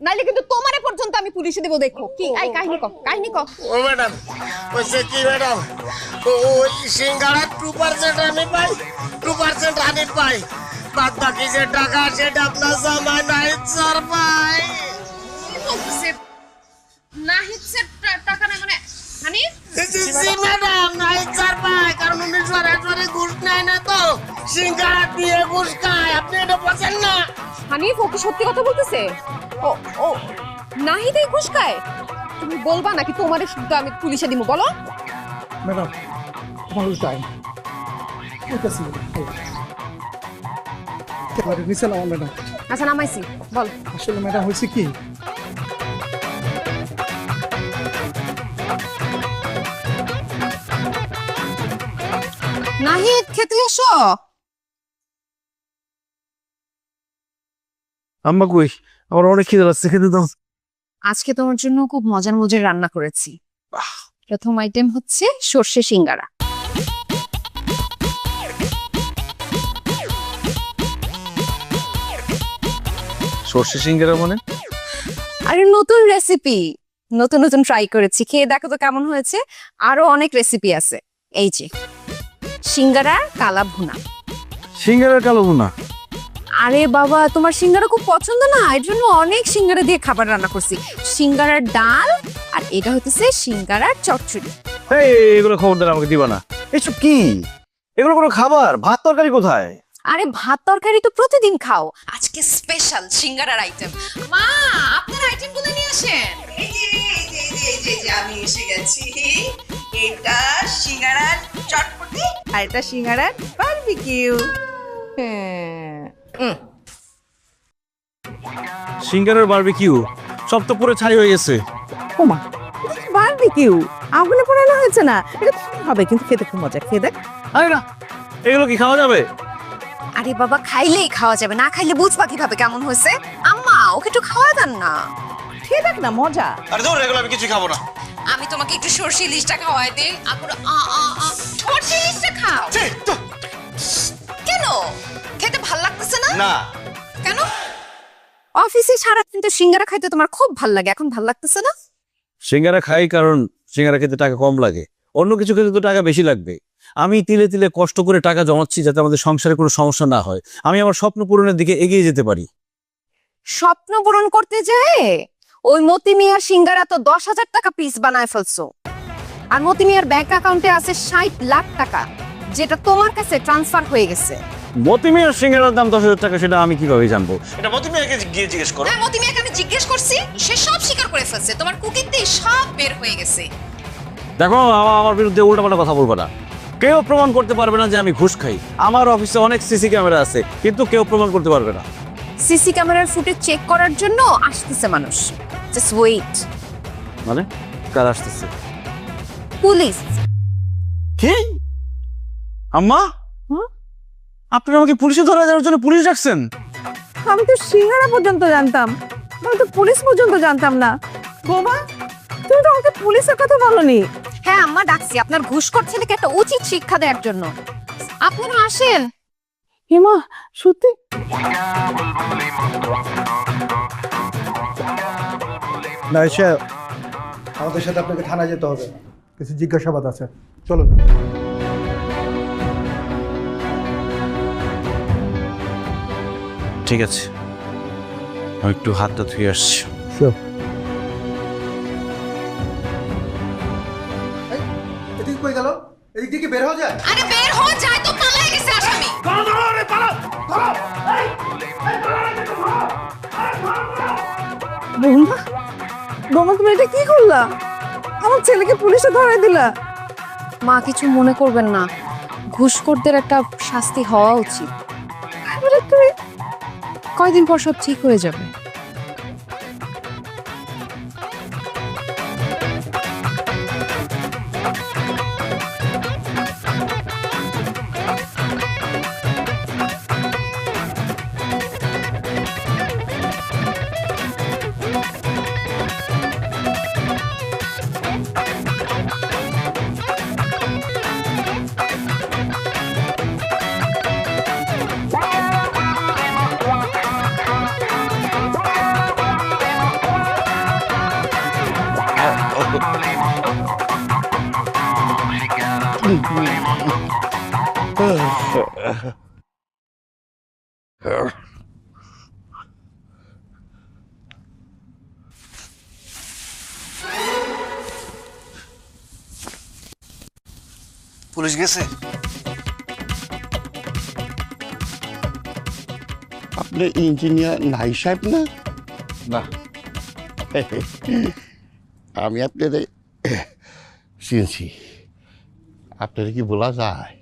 [SPEAKER 2] নাইলে কিন্তু তোমারে পর্যন্ত আমি পুলিশে দেব। দেখো কি আই কাহিনী ক।
[SPEAKER 7] ও ম্যাডাম কইছে কি ম্যাডাম, ওই সিঙ্গারা 2% আমি পাই, 2% আমি পাই, বাদ বাকি যে টাকা সেটা আপনার জামাই নাহিদ স্যার পাই।
[SPEAKER 2] নাহিদ স্যার টাকা না মানে হানি?
[SPEAKER 7] জি ম্যাডাম নাহিদ স্যার পাই, কারণ উনি সরাসরি ঘুষ নেয় না তো, সিঙ্গারা দিয়ে ঘুষ খায়। আপনি এটা বোঝেন না?
[SPEAKER 2] হানিফ ও কি সত্যি কথা বলতেছে? ও ও নাহিদ এই ঘুষ খায়? তুমি বলবা নাকি তোমারে শুদ্ধ আমি পুলিশে দিব? বলো।
[SPEAKER 11] ম্যাডাম আমার টাইম ঠিক আছে। এবারে নিচে নাও ম্যাডাম।
[SPEAKER 2] আচ্ছা নামাইছি, বল।
[SPEAKER 11] আসলে ম্যাডাম হয়েছে কি,
[SPEAKER 2] নাহিদ খেতে এসো।
[SPEAKER 1] আম্মা কই? আমার অনেক খিদে লাগছে, খেতে দাও।
[SPEAKER 2] আজকে তোমার জন্য খুব মজার মজার রান্না করেছি। প্রথম আইটেম হচ্ছে সর্ষে সিঙ্গারা।
[SPEAKER 1] সর্ষে সিঙ্গারা মানে?
[SPEAKER 2] আরে নতুন রেসিপি, নতুন নতুন ট্রাই করেছি, খেয়ে দেখো তো কেমন হয়েছে। আরো অনেক রেসিপি আছে, এই যে সিঙ্গারার কালা ভুনা।
[SPEAKER 1] সিঙ্গারার কালো ভুনা?
[SPEAKER 2] আরে বাবা, তোমার সিঙ্গারা খুব পছন্দ না, এর জন্য অনেক সিঙ্গারা দিয়ে খাবার রান্না করছি। সিঙ্গারার ডাল আর এটা হচ্ছে সিঙ্গারার চচ্চড়ি।
[SPEAKER 1] এই এগুলো খবরদার আমাকে দিবা না। এসব কি? এগুলো কোনো খাবার? ভাত তরকারি কোথায়?
[SPEAKER 2] আরে ভাত তরকারি তো প্রতিদিন খাও, আজকে স্পেশাল সিঙ্গারার আইটেম। মা, আপনার আইটেমগুলো নিয়ে আসেন।
[SPEAKER 8] আমি এসে গেছি। এটা সিঙ্গারার চটপটি আর এটা সিঙ্গারার বারবিকিউ।
[SPEAKER 1] সিঙ্গারার বারবিকিউ সব তো পুরো ছাই হয়ে গেছে।
[SPEAKER 8] ওমা, বারবিকিউ আগুনে পোড়ানো হয়েছে না, এটা হবে কিন্তু খেতে খুব মজা। খেয়ে দেখ।
[SPEAKER 1] আরে না, এগুলো কি খাওয়া যাবে?
[SPEAKER 2] আরে বাবা, খাইলেই খাওয়া যাবে, না খাইলে বুঝবা কিভাবে কেমন হয়েছে। আম্মা, ওকে একটু খাওয়া দেন না।
[SPEAKER 8] খেয়ে দেখ না, মজা।
[SPEAKER 1] আরে ধর, এগুলো আমি কিছু খাবো না।
[SPEAKER 2] আমি তোমাকে একটু সরষে ইলিশটা খাওয়াই দেই। সরষে ইলিশটা খাও। কেন খেতে ভাল লাগতেছে না?
[SPEAKER 1] না।
[SPEAKER 2] কেন? অফিসে সারাদিন তো সিঙ্গারা খাইতে তোমার খুব ভাল লাগে, এখন ভাল লাগতেছে না?
[SPEAKER 1] সিঙ্গারা খাই কারণ সিঙ্গারা খেতে টাকা কম লাগে, অন্য কিছু খেতে তো টাকা বেশি লাগবে। আমি তিলে তিলে কষ্ট করে টাকা জমাচ্ছি যাতে আমাদের সংসারে কোনো সমস্যা না হয়, আমি আমার স্বপ্ন পূরণের দিকে এগিয়ে যেতে পারি।
[SPEAKER 2] স্বপ্ন পূরণ করতে যায় ওই মতি মিয়ার সিঙ্গারা তো 10,000 টাকা পিস বানায় ফেলছো, আর মতি মিয়ার ব্যাংক অ্যাকাউন্টে আছে 60 লাখ টাকা, যেটা তোমার কাছে ট্রান্সফার হয়ে গেছে।
[SPEAKER 1] মতি মিয়ার সিঙ্গারার দাম 10,000 টাকা, সেটা আমি কিভাবে জানবো? এটা মতি মিয়াকে গিয়ে জিজ্ঞেস করো।
[SPEAKER 2] হ্যাঁ, মতি মিয়াকে আমি জিজ্ঞেস করছি, সে সব স্বীকার করে ফেলছে, তোমার কুকিংতেই সব বের হয়ে গেছে।
[SPEAKER 1] দেখো, আমার বিরুদ্ধে উল্টাপাল্টা কথা বলবো না। কেউ প্রমাণ করতে পারবে না যে আমি ঘুষ খাই। আমার অফিসে অনেক সিসি ক্যামেরা আছে, কিন্তু কেউ প্রমাণ করতে পারবে না।
[SPEAKER 2] সিসি ক্যামেরার ফুটেজ চেক করার জন্য আসতেছে মানুষ। Just wait.
[SPEAKER 1] মানে কার আসতেছে?
[SPEAKER 2] পুলিশ।
[SPEAKER 1] কি? আম্মা, আপনারা আমাকে পুলিশে ধরা দেওয়ার জন্য পুলিশ ডাকছেন?
[SPEAKER 8] আমি তো সিঙ্গারা পর্যন্ত জানতাম, আমি তো পুলিশ পর্যন্ত জানতাম না। বোমা, তুমি তো আমাকে পুলিশের কথা বলনি।
[SPEAKER 2] হ্যাঁ আম্মা, ডাকছি আপনার ঘুষখোর ছেলেকে একটা উচিত শিক্ষা দেওয়ার জন্য। আপনারা আসেন।
[SPEAKER 8] হিমা, সত্যি?
[SPEAKER 11] না এসে আমাদের সাথে আপনাকে থানায় যেতে হবে, কিছু জিজ্ঞাসাবাদ আছে, চলুন।
[SPEAKER 1] ঠিক আছে, আমি একটু হাতটা ধুয়ে আসছি।
[SPEAKER 11] এদিকে কই গেল? এদিক থেকে বের হওয়া যায়?
[SPEAKER 2] আরে বের হয়ে যায় তো, পালায় গেছে আসামি।
[SPEAKER 8] বোমা, বোমা তুমি এটা কি করলা? আমার ছেলেকে পুলিশে ধরাই দিলা।
[SPEAKER 2] মা, কিছু মনে করবেন না, ঘুষখোরদের একটা শাস্তি হওয়া উচিত।
[SPEAKER 8] তুমি
[SPEAKER 2] কয়দিন পর সব ঠিক হয়ে যাবে।
[SPEAKER 1] পুলিশ গেছে?
[SPEAKER 12] আপনি ইঞ্জিনিয়ার নাই সাহেব না?
[SPEAKER 1] না।
[SPEAKER 12] আমি আপনাদের চিনছি, আপনার কি বলা যায়?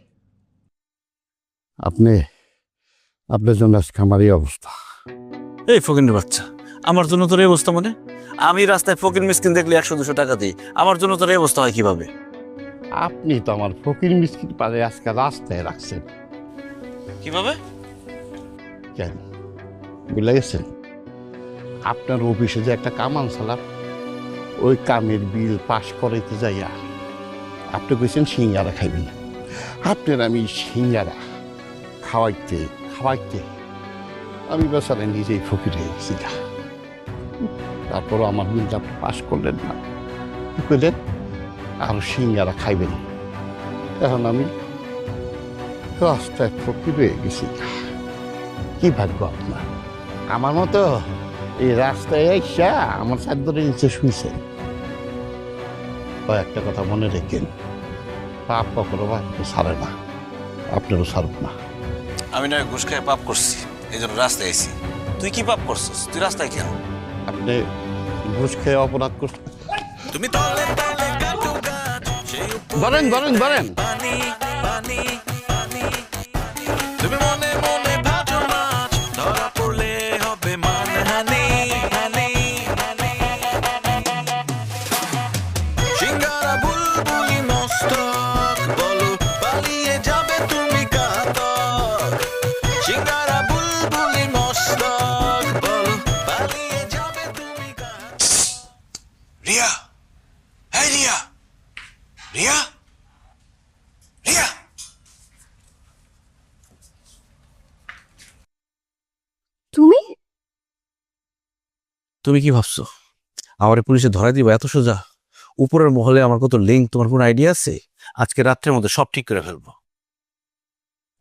[SPEAKER 12] আপনার জন্য আজকে আমার এই অবস্থা।
[SPEAKER 1] এই ফকিনের বাচ্চা, আমার জন্য তোর এই অবস্থা মানে? আমি রাস্তায় ফকির মিসকিন দেখলে 100-200 টাকা দিই, আমার জন্য তোর এই অবস্থা হয় কিভাবে?
[SPEAKER 12] আপনি তো আমার ফকির মিসকিন পারে আজকে রাস্তায় রাখছেন।
[SPEAKER 1] কিভাবে?
[SPEAKER 12] কেন বুঝলে গেছেন? আপনার অফিসে যে একটা কাম আনছিলাম, ওই কামের বিল পাস করাইতে যাইয়া আপনি কইছেন সিঙ্গারা খাইবেন। আপনার আমি সিঙ্গারা খাওয়াইতে আমি বেচারে নিজেই ফকির হয়ে গেছি গা। তারপরও আমার বিলটা আপনি পাশ করলেন না, কি করলেন? আর সিঙ্গারা খাইবেন। এখন আমি রাস্তায় ফকির হয়ে গেছি গা। কি ভাগ্য আপনার! আমার মতো এই রাস্তায় আইসা আমার চাদরের নিচে শুইছে। একটা কথা মনে রেখেন, পাপ কখনো ছাড়ে না, আপনারও ছাড়ব না।
[SPEAKER 6] আমি না ঘুষ খেয়ে পাপ করছি, এই জন্য রাস্তায় আইছি। তুই কি পাপ করছিস? তুই রাস্তায় কেন?
[SPEAKER 12] আপনি ঘুষ খেয়ে অপরাধ করছেন।
[SPEAKER 4] তুমি তলে তলে কাটু গাছ, সেই
[SPEAKER 12] বলেন বলেন বলেন।
[SPEAKER 4] পানি পানি পানি, তুমি মনে মনে ভাজো মাছ, ধরা পড়লে হবে মানহানি হানি হানি। সিঙ্গারা বুলবুলি মস্তক, বলো পালিয়ে যাবে তুমি কাতক। সিঙ্গারা বুলবুলি মস্তক, বলো পালিয়ে যাবে তুমি কাতক। রিয়া, এই রিয়া, রিয়া, রিয়া।
[SPEAKER 2] তুমি
[SPEAKER 1] তুমি কি ভাবছো আমারে পুলিশে ধরা দিবা এত সোজা? উপরের মহলে আমার কত লিঙ্ক, তোমার কোনো আইডিয়া আছে? আজকে রাত্রের মধ্যে সব ঠিক করে ফেলবো।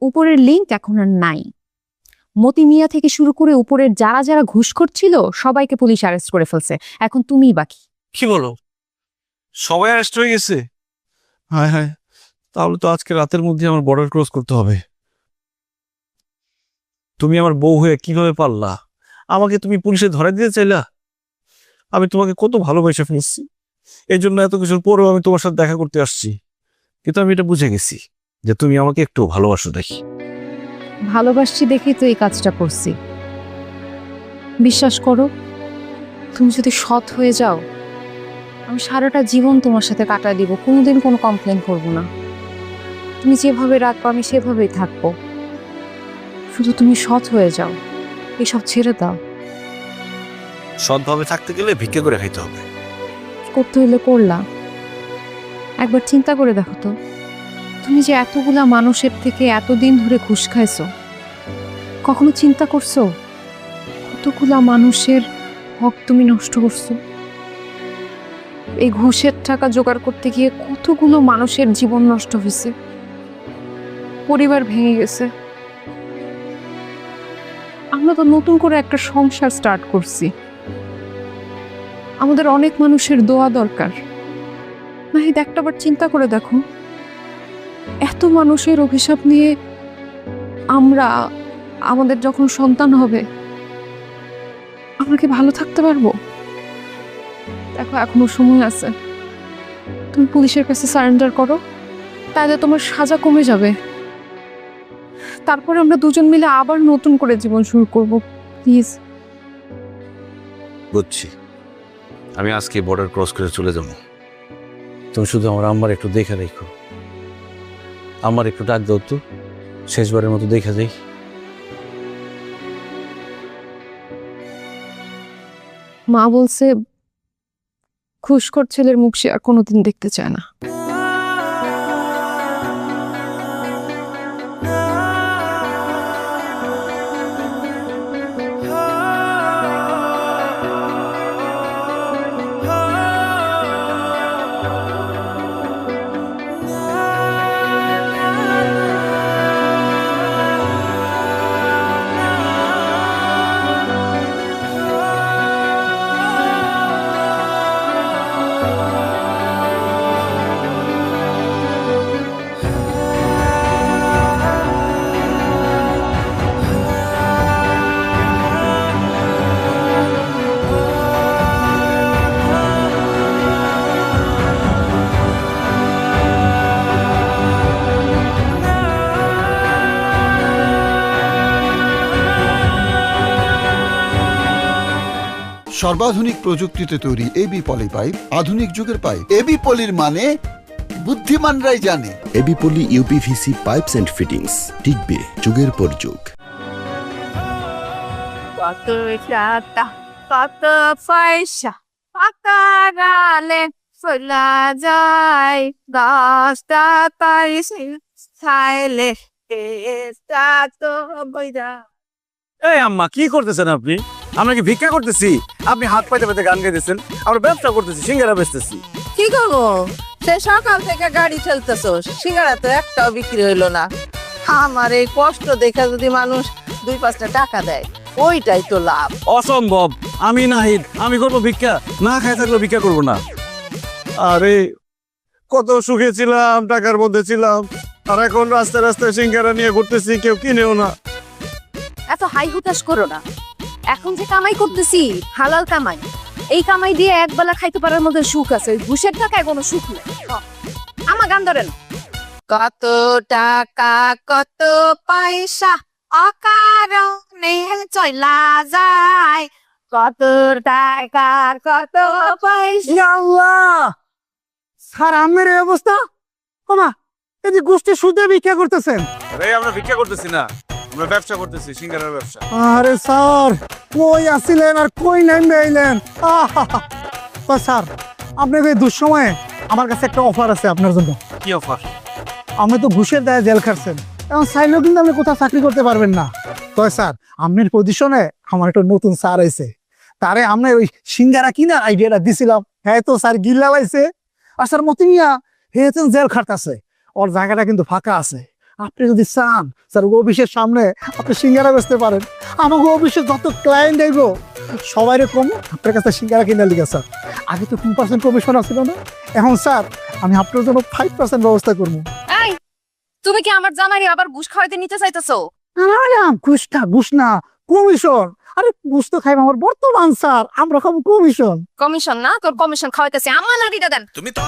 [SPEAKER 2] উপরের লিঙ্ক এখন আর নাই। মতি মিয়া থেকে শুরু করে উপরের যারা যারা ঘুষখোর ছিল সবাইকে পুলিশ অ্যারেস্ট করে ফেলছে। এখন তুমিই বাকি।
[SPEAKER 1] কি বলো? সবাই অ্যারেস্ট হয়ে গেছে? হায় হায়, তাহলে তো আজকে রাতের মধ্যে আমার বর্ডার ক্রস করতে হবে। তুমি আমার বউ হয়ে কিভাবে পারলা? আমাকে তুমি পুলিশে ধরা দিতে চাইলা? আমি তোমাকে কত ভালোবেসে ফেলছি, এই জন্য এত কিছুর পরেও আমি তোমার সাথে দেখা করতে আসছি। কিন্তু আমি এটা বুঝে গেছি যে তুমি আমাকে একটু ভালোবাসো দেখি।
[SPEAKER 2] ভালোবাসছি দেখেই তো এই কাজটা করছি। বিশ্বাস করো, তুমি যদি সৎ হয়ে যাও, আমি সারাটা জীবন তোমার সাথে কাটায় দিব, কোনোদিন কোনো কমপ্লেন করব না। তুমি যেভাবে রাখবো আমি সেভাবেই থাকবো। শুধু তুমি সৎ হয়ে যাও, এসব ছেড়ে দাও।
[SPEAKER 1] সৎভাবে থাকতে গেলে ভিক্ষা করে খাইতে হবে।
[SPEAKER 2] করতে হইলে করলা। একবার চিন্তা করে দেখো তো, তুমি যে এতগুলা মানুষের থেকে এতদিন ধরে ঘুষ খাইছো, কখনো চিন্তা করছো কতগুলা মানুষের হক তুমি নষ্ট করছো? এই ঘুষের টাকা জোগাড় করতে গিয়ে কতগুলো মানুষের জীবন নষ্ট হয়েছে, পরিবার ভেঙে গেছে। আমরা তো নতুন করে একটা সংসার স্টার্ট করছি, আমাদের অনেক মানুষের দোয়া দরকার। নাহিদ, একটাবার চিন্তা করে দেখো, এত মানুষের অভিশাপ নিয়ে আমরা, আমাদের যখন সন্তান হবে, আমরা কি ভালো থাকতে পারবো? দেখো এখনো সময় আছে, তুমি পুলিশের কাছে সারেন্ডার করো, তাহলে তোমার সাজা কমে যাবে। তারপরে আমরা দুজন মিলে আবার নতুন করে জীবন শুরু করব। প্লিজ।
[SPEAKER 1] বুঝছি, আমি আজকে বর্ডার ক্রস করে চলে যাবো। তুমি শুধু আমার আম্মার একটু দেখে রেখো। আমার একটু ডাক দাও তো, শেষবারের মতো দেখা যাই।
[SPEAKER 2] মা বলছে ঘুষখোর ছেলের মুখ সে আর কোনোদিন দেখতে চায় না।
[SPEAKER 13] সর্বাধুনিক প্রযুক্তিতে তৈরি এবি পলি পাইপ, আধুনিক যুগের পাইপ। এবি পলির মানে বুদ্ধিমানরাই জানে।
[SPEAKER 10] AB Poly UPVC pipes and fittings, টিকবে যুগের পর যুগ।
[SPEAKER 8] কত টাকা, কত পয়সা, পাতারালে চলা যায়, 10টা তারিখ খাইলে তো বইরা।
[SPEAKER 1] এই আম্মা কি করতেছেন আপনি? আমরা কি ভিক্ষা করতেছি? আপনি হাত পাইতে পাইতে গান গাইতেছেন, আমরা ব্যবসা করতেছি, সিঙ্গারা বেচতেছি।
[SPEAKER 8] কি করবো, সে সকাল থেকে গাড়ি ঠেলতেছো, সিঙ্গারা তো একটাও বিক্রি হইলো না। আমার এই কষ্ট দেখে যদি মানুষ 2-5টা টাকা দেয়, ওইটাই তো লাভ।
[SPEAKER 1] অসম্ভব, আমি নাহিদ, আমি করবো ভিক্ষা, না খাই থাকলেও ভিক্ষা করবো না। আরে কত সুখে ছিলাম, টাকার মধ্যে ছিলাম, আর এখন রাস্তায় রাস্তায় সিঙ্গারা নিয়ে ঘুরতেছি, কেউ কিনেও না।
[SPEAKER 2] এত হাই হুতাশ করো না। এখন যে কামাই করতেছি হালাল কামাই, এই কামাই দিয়ে একবেলা খাইতে পারার মধ্যে সুখ আছে, ওই ঘুষের টাকায় কোনো সুখ নেই। আমার গান ধরেন।
[SPEAKER 8] কত টাকা কত পয়সা অকারণে চলা যায়, কত টাকা কত পয়সা।
[SPEAKER 11] আল্লাহ স্যার, আমের এই অবস্থা। ওমা, এই যে গোষ্ঠী সুদে ভিক্ষা করতেছেন।
[SPEAKER 1] আরে আমরা ভিক্ষা করতেছি না, আমরা ব্যবসা করতেছি, সিঙ্গারার ব্যবসা।
[SPEAKER 11] আরে স্যার, কই আসিলেন আর কই নামবে আইলেন? তো স্যার, আপনাকে এই দুঃসময়ে আমার কাছে একটা অফার আছে আপনার জন্য।
[SPEAKER 1] কি অফার?
[SPEAKER 11] আপনি তো ঘুষের দায়ে জেল খাটছেন, এখন চাইলেও কিন্তু আপনি কোথাও চাকরি করতে পারবেন না। তো স্যার, আপনার পজিশনে আমার একটা নতুন স্যার আইছে, তারে আপনার ওই সিঙ্গারা কিনা আইডিয়াটা দিছিলাম। হ্যাঁ তো স্যার গিল্লা লাইছে, আর স্যার মতিনিয়া হেছেন জেল খাটতেছে, ওর জায়গাটা কিন্তু ফাঁকা আছে। আপনি যদি চান স্যার অফিসের সামনে আপনি সিঙ্গারা বেচতে পারেন। আমাকে অফিসে যত ক্লায়েন্ট আইব সবাই কম আপনার কাছে সিঙ্গারা কিনা লিখে স্যার। আগে তো 2% কমিশন আসছিল না, এখন স্যার আমি আপনার জন্য 5% ব্যবস্থা করবো।
[SPEAKER 2] এই, তুমি কি আমার জামাইরে আবার ঘুষ খাওয়াইতে নিতে চাইতেছো?
[SPEAKER 11] ঘুষ না, কমিশন। আরে ঘুষ তো খাইব আমার বর্তমান স্যার, আমরা খাবো কমিশন।
[SPEAKER 2] কমিশন না, তোর কমিশন খাওয়াইতেছি। আমার লাঠিটা দেন।
[SPEAKER 4] তুমি তো